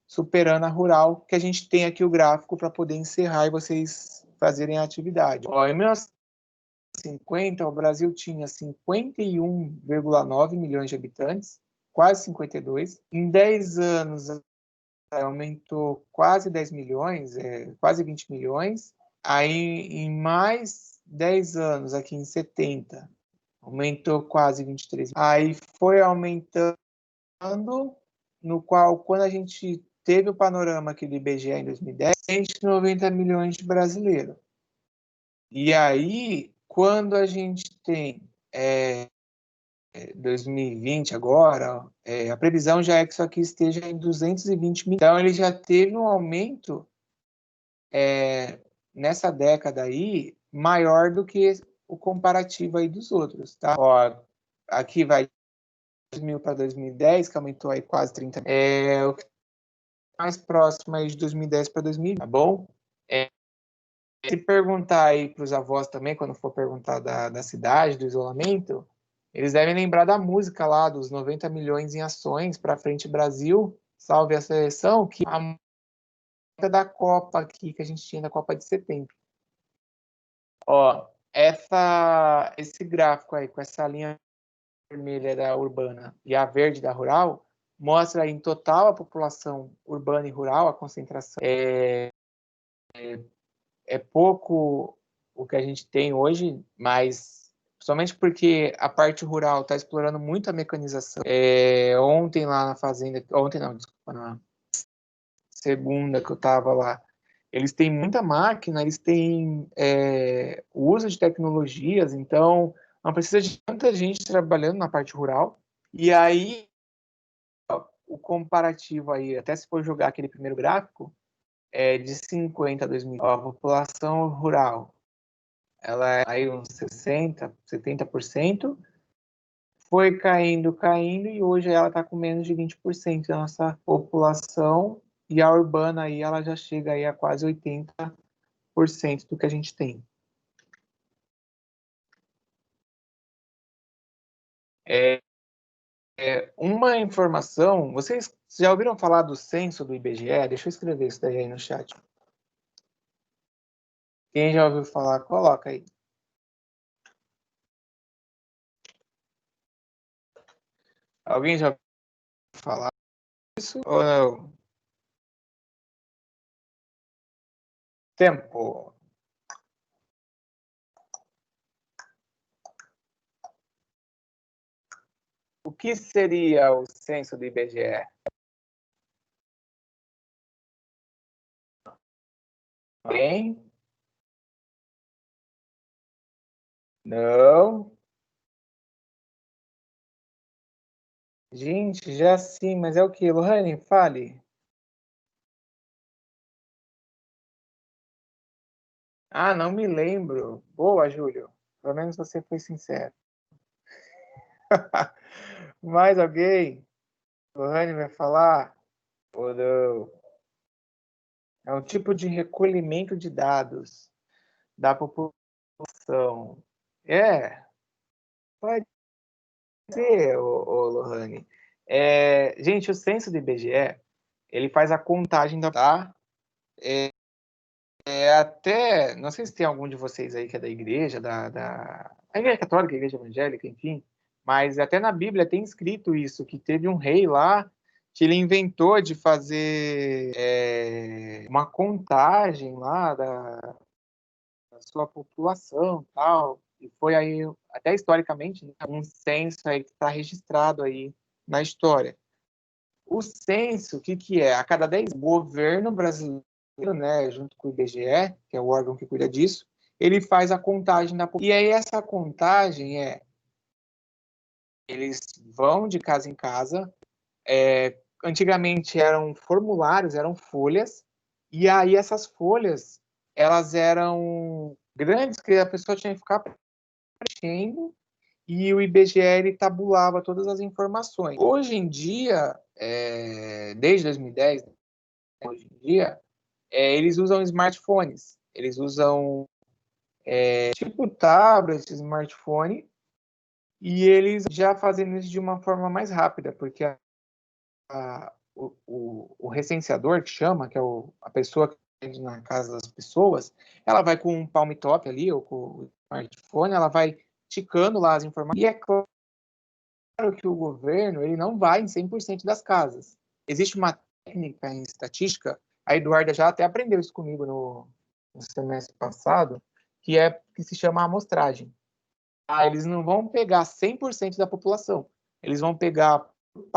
superando a rural, que a gente tem aqui o gráfico para poder encerrar e vocês fazerem a atividade. Ó, em 1950, o Brasil tinha 51,9 milhões de habitantes, quase 52. Em 10 anos, aumentou quase 10 milhões, quase 20 milhões. Aí, em mais 10 anos, aqui em 70, aumentou quase 23. Aí foi aumentando, no qual, quando a gente teve o panorama aqui do IBGE em 2010, 190 milhões de brasileiros. E aí, quando a gente tem 2020 agora, a previsão já é que isso aqui esteja em 220 milhões. Então, ele já teve um aumento nessa década aí maior do que o comparativo aí dos outros, tá? Ó, aqui vai 2000 para 2010, que aumentou aí quase 30. O que mais próximo aí de 2010 para 2020, tá bom? Se perguntar aí para os avós também, quando for perguntar da cidade, do isolamento, eles devem lembrar da música lá, dos 90 milhões em ações para frente Brasil, salve a seleção, que a música da Copa aqui, que a gente tinha da Copa de 70. Ó, esse gráfico aí, com essa linha vermelha da urbana e a verde da rural, mostra aí em total a população urbana e rural, a concentração. É pouco o que a gente tem hoje, mas somente porque a parte rural está explorando muito a mecanização. Ontem lá na fazenda, ontem não, desculpa, na segunda que eu estava lá, eles têm muita máquina, eles têm o uso de tecnologias, então não precisa de tanta gente trabalhando na parte rural. E aí, o comparativo aí, até se for jogar aquele primeiro gráfico, de 50 a 2000, a população rural, ela é aí uns 60, 70%, foi caindo, caindo, e hoje ela está com menos de 20% da nossa população, e a urbana aí, ela já chega aí a quase 80% do que a gente tem. Uma informação, vocês já ouviram falar do censo do IBGE? Deixa eu escrever isso daí aí no chat. Quem já ouviu falar, coloca aí. Alguém já ouviu falar isso ou não? Tempo. O que seria o censo do IBGE? Alguém? Não? Gente, já sim, mas é o que? Lohane, fale. Ah, não me lembro. Boa, Júlio. Pelo menos você foi sincero. Mais alguém? Lohane vai falar? Ou não? É um tipo de recolhimento de dados da população. É, pode ser, ô Lohane. Gente, o censo do IBGE, ele faz a contagem da... Tá? Até, não sei se tem algum de vocês aí que é da igreja, a igreja católica, a igreja evangélica, enfim, mas até na Bíblia tem escrito isso, que teve um rei lá que ele inventou de fazer uma contagem lá da sua população, tal, e foi aí, até historicamente, né, um censo aí que está registrado aí na história. O censo, o que que é? A cada 10 o governo brasileiro, né, junto com o IBGE, que é o órgão que cuida disso, ele faz a contagem da população. E aí essa contagem eles vão de casa em casa, antigamente eram formulários, eram folhas, e aí essas folhas, elas eram grandes, que a pessoa tinha que ficar preenchendo, e o IBGE ele tabulava todas as informações. Hoje em dia, desde 2010, hoje em dia, eles usam smartphones, eles usam tipo tablet, smartphone, e eles já fazem isso de uma forma mais rápida, porque o recenseador, que chama, que é a pessoa que atende na casa das pessoas, ela vai com um palm top ali, ou com o smartphone, ela vai ticando lá as informações, e é claro que o governo ele não vai em 100% das casas. Existe uma técnica em estatística, a Eduarda já até aprendeu isso comigo no semestre passado, que se chama amostragem. Eles não vão pegar 100% da população, eles vão pegar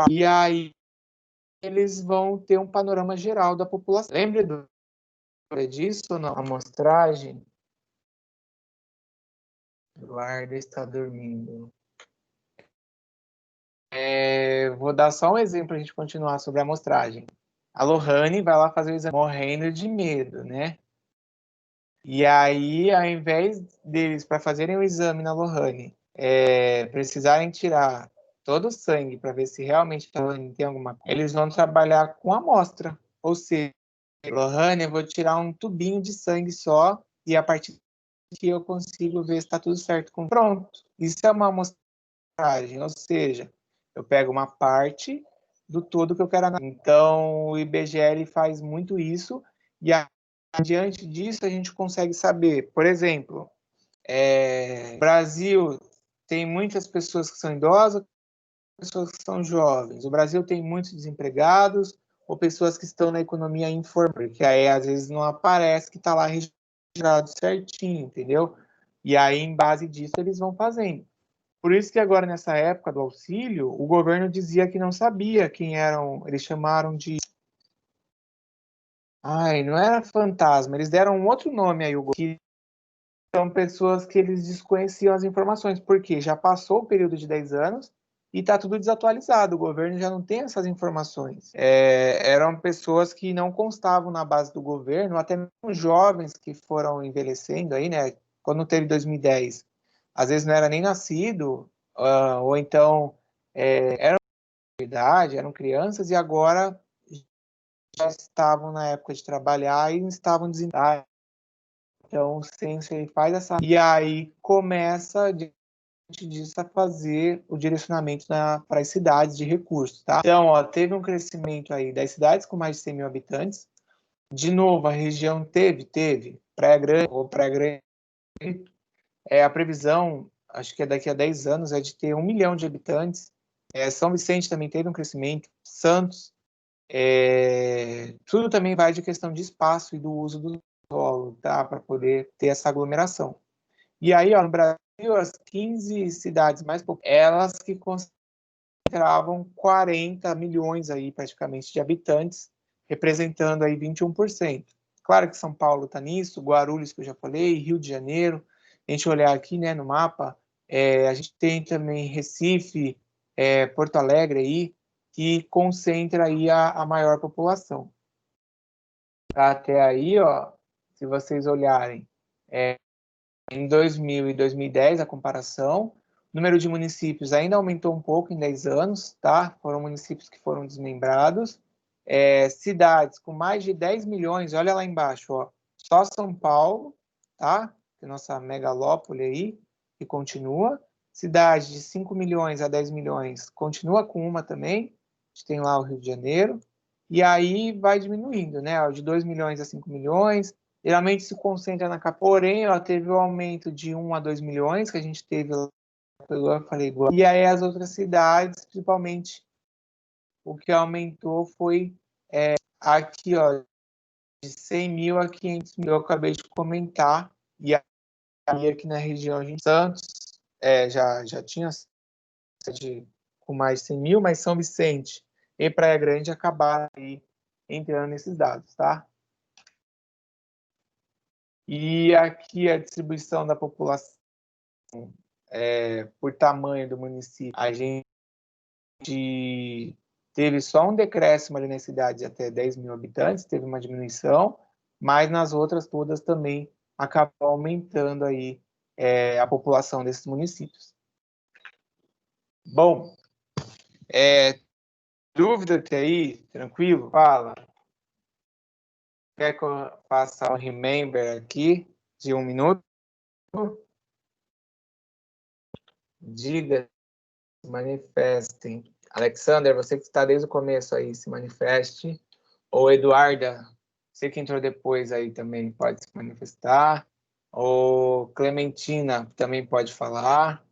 e aí eles vão ter um panorama geral da população. Lembra disso ou não? Amostragem. Eduarda está dormindo. Vou dar só um exemplo para a gente continuar sobre a amostragem. A Lohane vai lá fazer o exame morrendo de medo, né? E aí, ao invés deles, para fazerem o exame na Lohane, precisarem tirar todo o sangue para ver se realmente a Lohane tem alguma coisa, eles vão trabalhar com amostra. Ou seja, Lohane, eu vou tirar um tubinho de sangue só e a partir que eu consigo ver se está tudo certo com... Pronto. Isso é uma amostragem, ou seja, eu pego uma parte do todo que eu quero analisar. Então, o IBGE faz muito isso e diante disso a gente consegue saber, por exemplo, o Brasil tem muitas pessoas que são idosas, pessoas que são jovens. O Brasil tem muitos desempregados ou pessoas que estão na economia informal, porque aí às vezes não aparece que está lá registrado certinho, entendeu? E aí, em base disso, eles vão fazendo. Por isso que agora, nessa época do auxílio, o governo dizia que não sabia quem eram, eles chamaram de... Ai, não era fantasma, eles deram um outro nome aí, que são pessoas que eles desconheciam as informações, porque já passou o período de 10 anos e está tudo desatualizado, o governo já não tem essas informações. Eram pessoas que não constavam na base do governo, até mesmo jovens que foram envelhecendo aí, né? Quando teve 2010, às vezes não era nem nascido, ou então eram de idade, eram crianças e agora já estavam na época de trabalhar e estavam desempregados. Então, o censo ele faz essa... E aí começa, diante disso, a fazer o direcionamento para as cidades de recursos, tá? Então, ó, teve um crescimento aí das cidades com mais de 100 mil habitantes. De novo, a região teve. Praia Grande, ou Praia Grande, a previsão, acho que é daqui a 10 anos, é de ter 1 milhão de habitantes. São Vicente também teve um crescimento, Santos, tudo também vai de questão de espaço e do uso do solo, tá? Para poder ter essa aglomeração. E aí, ó, no Brasil, as 15 cidades mais populadas, elas que concentravam 40 milhões aí, praticamente, de habitantes, representando aí 21%. Claro que São Paulo está nisso, Guarulhos, que eu já falei, Rio de Janeiro. A gente olhar aqui, né, no mapa, a gente tem também Recife, Porto Alegre aí, que concentra aí a maior população. Até aí, ó, se vocês olharem, em 2000 e 2010, a comparação, o número de municípios ainda aumentou um pouco em 10 anos, tá? Foram municípios que foram desmembrados. Cidades com mais de 10 milhões, olha lá embaixo, ó, só São Paulo, tá? Que é nossa megalópole aí, que continua. Cidade de 5 milhões a 10 milhões, continua com uma também. A gente tem lá o Rio de Janeiro. E aí vai diminuindo, né? De 2 milhões a 5 milhões, geralmente se concentra na capital. Porém, ela teve um aumento de 1 a 2 milhões, que a gente teve lá, eu falei igual. E aí as outras cidades, principalmente, o que aumentou foi aqui, ó, de 100 mil a 500 mil, eu acabei de comentar. E aí aqui na região, a gente, Santos, já tinha com mais de 100 mil, mas São Vicente e Praia Grande acabaram aí entrando nesses dados, tá? E aqui a distribuição da população por tamanho do município. A gente teve só um decréscimo ali nas cidades até 10 mil habitantes, teve uma diminuição, mas nas outras todas também acabou aumentando aí a população desses municípios. Bom, dúvida até aí? Tranquilo? Fala. Quer que eu faça um remember aqui de 1 minuto? Diga, se manifestem. Alexander, você que está desde o começo aí, se manifeste. Ou Eduarda, você que entrou depois aí também pode se manifestar. Ou Clementina também pode falar.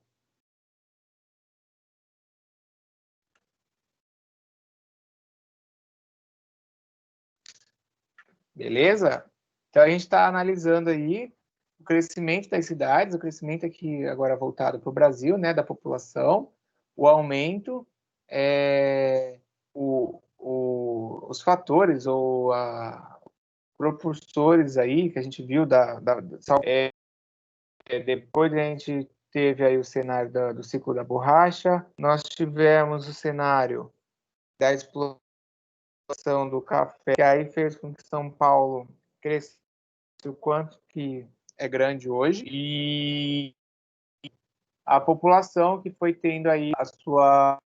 Beleza? Então a gente está analisando aí o crescimento das cidades, o crescimento aqui agora voltado para o Brasil, né, da população, o aumento, os fatores ou propulsores aí que a gente viu depois a gente teve aí o cenário do ciclo da borracha, nós tivemos o cenário da explosão do café, que aí fez com que São Paulo crescesse o quanto que é grande hoje, e a população que foi tendo aí a sua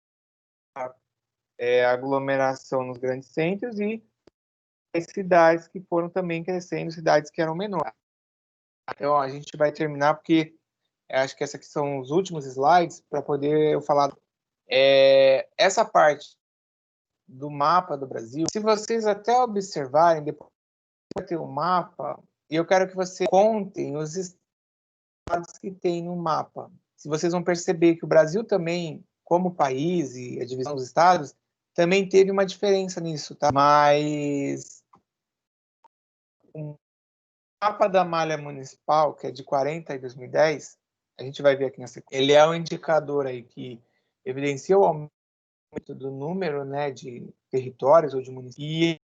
aglomeração nos grandes centros e as cidades que foram também crescendo, cidades que eram menores. Então, a gente vai terminar porque acho que esses aqui são os últimos slides para poder eu falar. Essa parte do mapa do Brasil, se vocês até observarem, depois vai ter um mapa, e eu quero que vocês contem os estados que tem no mapa. Se vocês vão perceber que o Brasil também, como país e a divisão dos estados, também teve uma diferença nisso, tá? Mas o mapa da malha municipal, que é de 40 e 2010, a gente vai ver aqui na sequência, ele é um indicador aí que evidencia o aumento do número, né, de territórios ou de municípios, e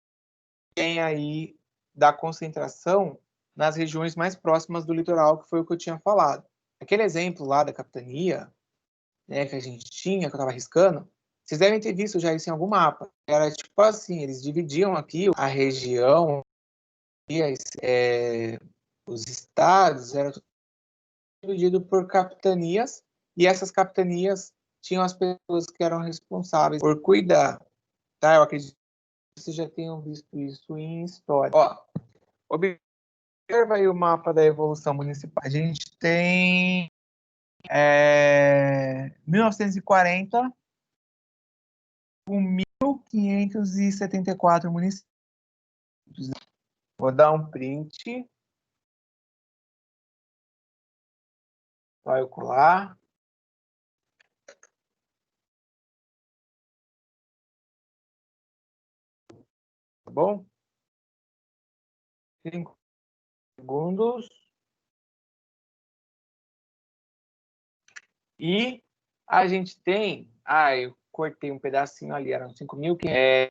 tem aí da concentração nas regiões mais próximas do litoral, que foi o que eu tinha falado. Aquele exemplo lá da capitania, né, que a gente tinha, que eu estava arriscando, vocês devem ter visto já isso em algum mapa. Era tipo assim, eles dividiam aqui a região, os estados, era tudo dividido por capitanias, e essas capitanias tinham as pessoas que eram responsáveis por cuidar, tá? Eu acredito que vocês já tenham visto isso em história. Ó, observa aí o mapa da evolução municipal. A gente tem 1940 com 1.574 municípios. Vou dar um print. Vai colar. tá bom? 5 segundos. E a gente tem... eu cortei um pedacinho ali, eram 5.000.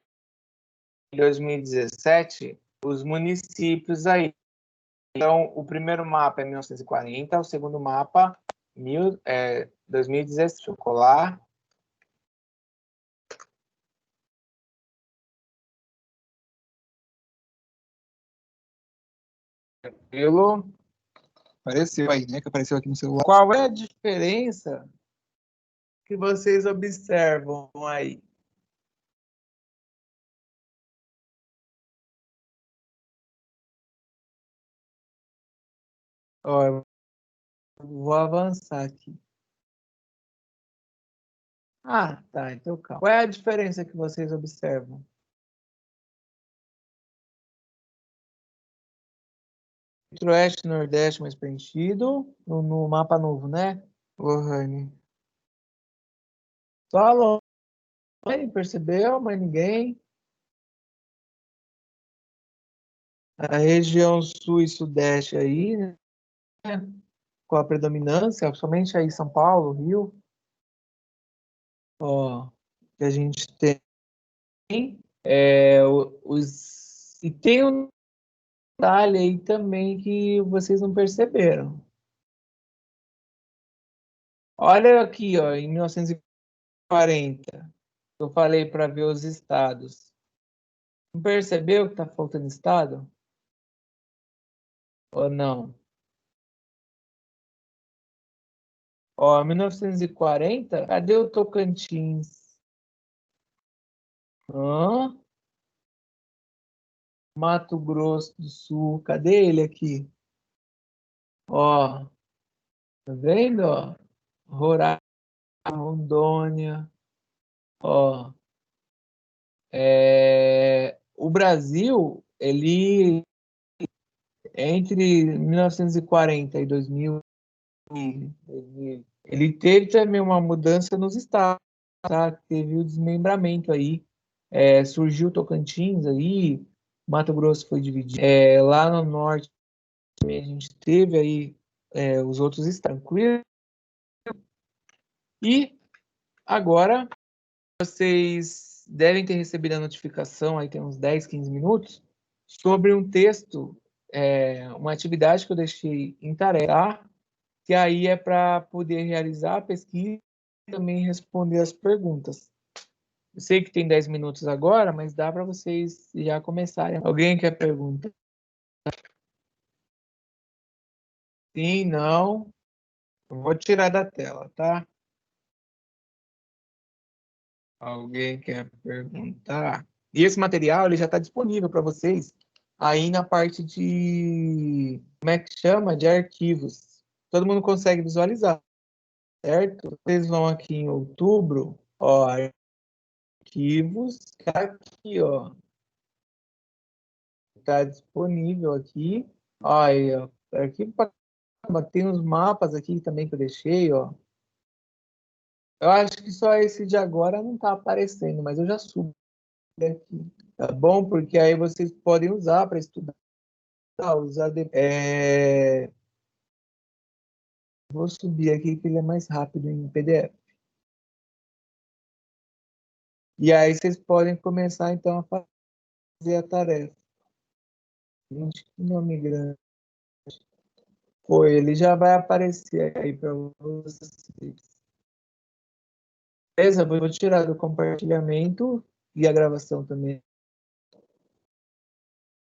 Em 2017, os municípios aí. Então, o primeiro mapa é 1940, o segundo mapa 2016. Deixa eu colar. Tranquilo. Apareceu aí, né? Que apareceu aqui no celular. Qual é a diferença que vocês observam aí? Ó, eu vou avançar aqui. Tá. Então calma. Qual é a diferença que vocês observam? Centro-Oeste, Nordeste mais preenchido no mapa novo, né, Lohane? Só a Lohane percebeu, mas ninguém. A região Sul e Sudeste aí, né, com a predominância, somente aí São Paulo, Rio. Ó, que a gente tem e tem um detalhe aí também que vocês não perceberam. Olha aqui, ó, em 1940, eu falei para ver os estados. Não percebeu que está faltando estado? Ou não? Ó, 1940, cadê o Tocantins? Hã? Mato Grosso do Sul, cadê ele aqui? Ó, tá vendo? Ó, Roraima, Rondônia, ó. O Brasil, ele, entre 1940 e 2000, ele teve também uma mudança nos estados, tá? Teve o desmembramento aí, surgiu Tocantins aí, Mato Grosso foi dividido, lá no norte também a gente teve aí os outros estados, tranquilo? E agora vocês devem ter recebido a notificação, aí tem uns 10, 15 minutos, sobre um texto, uma atividade que eu deixei em tarefa, que aí é para poder realizar a pesquisa e também responder as perguntas. Eu sei que tem 10 minutos agora, mas dá para vocês já começarem. Alguém quer perguntar? Sim, não. Eu vou tirar da tela, tá? Alguém quer perguntar? E esse material ele já está disponível para vocês aí na parte de, como é que chama? De arquivos. Todo mundo consegue visualizar, certo? Vocês vão aqui em outubro, ó, arquivos, tá aqui, ó. Está disponível aqui. Ó, aí, ó. Arquivo tem uns mapas aqui também que eu deixei, ó. Eu acho que só esse de agora não está aparecendo, mas eu já subo aqui, tá bom? Porque aí vocês podem usar para estudar, vou subir aqui que ele é mais rápido em PDF. E aí vocês podem começar então a fazer a tarefa. Gente, que nome grande. Foi, ele já vai aparecer aí para vocês. Beleza? Vou tirar do compartilhamento e a gravação também.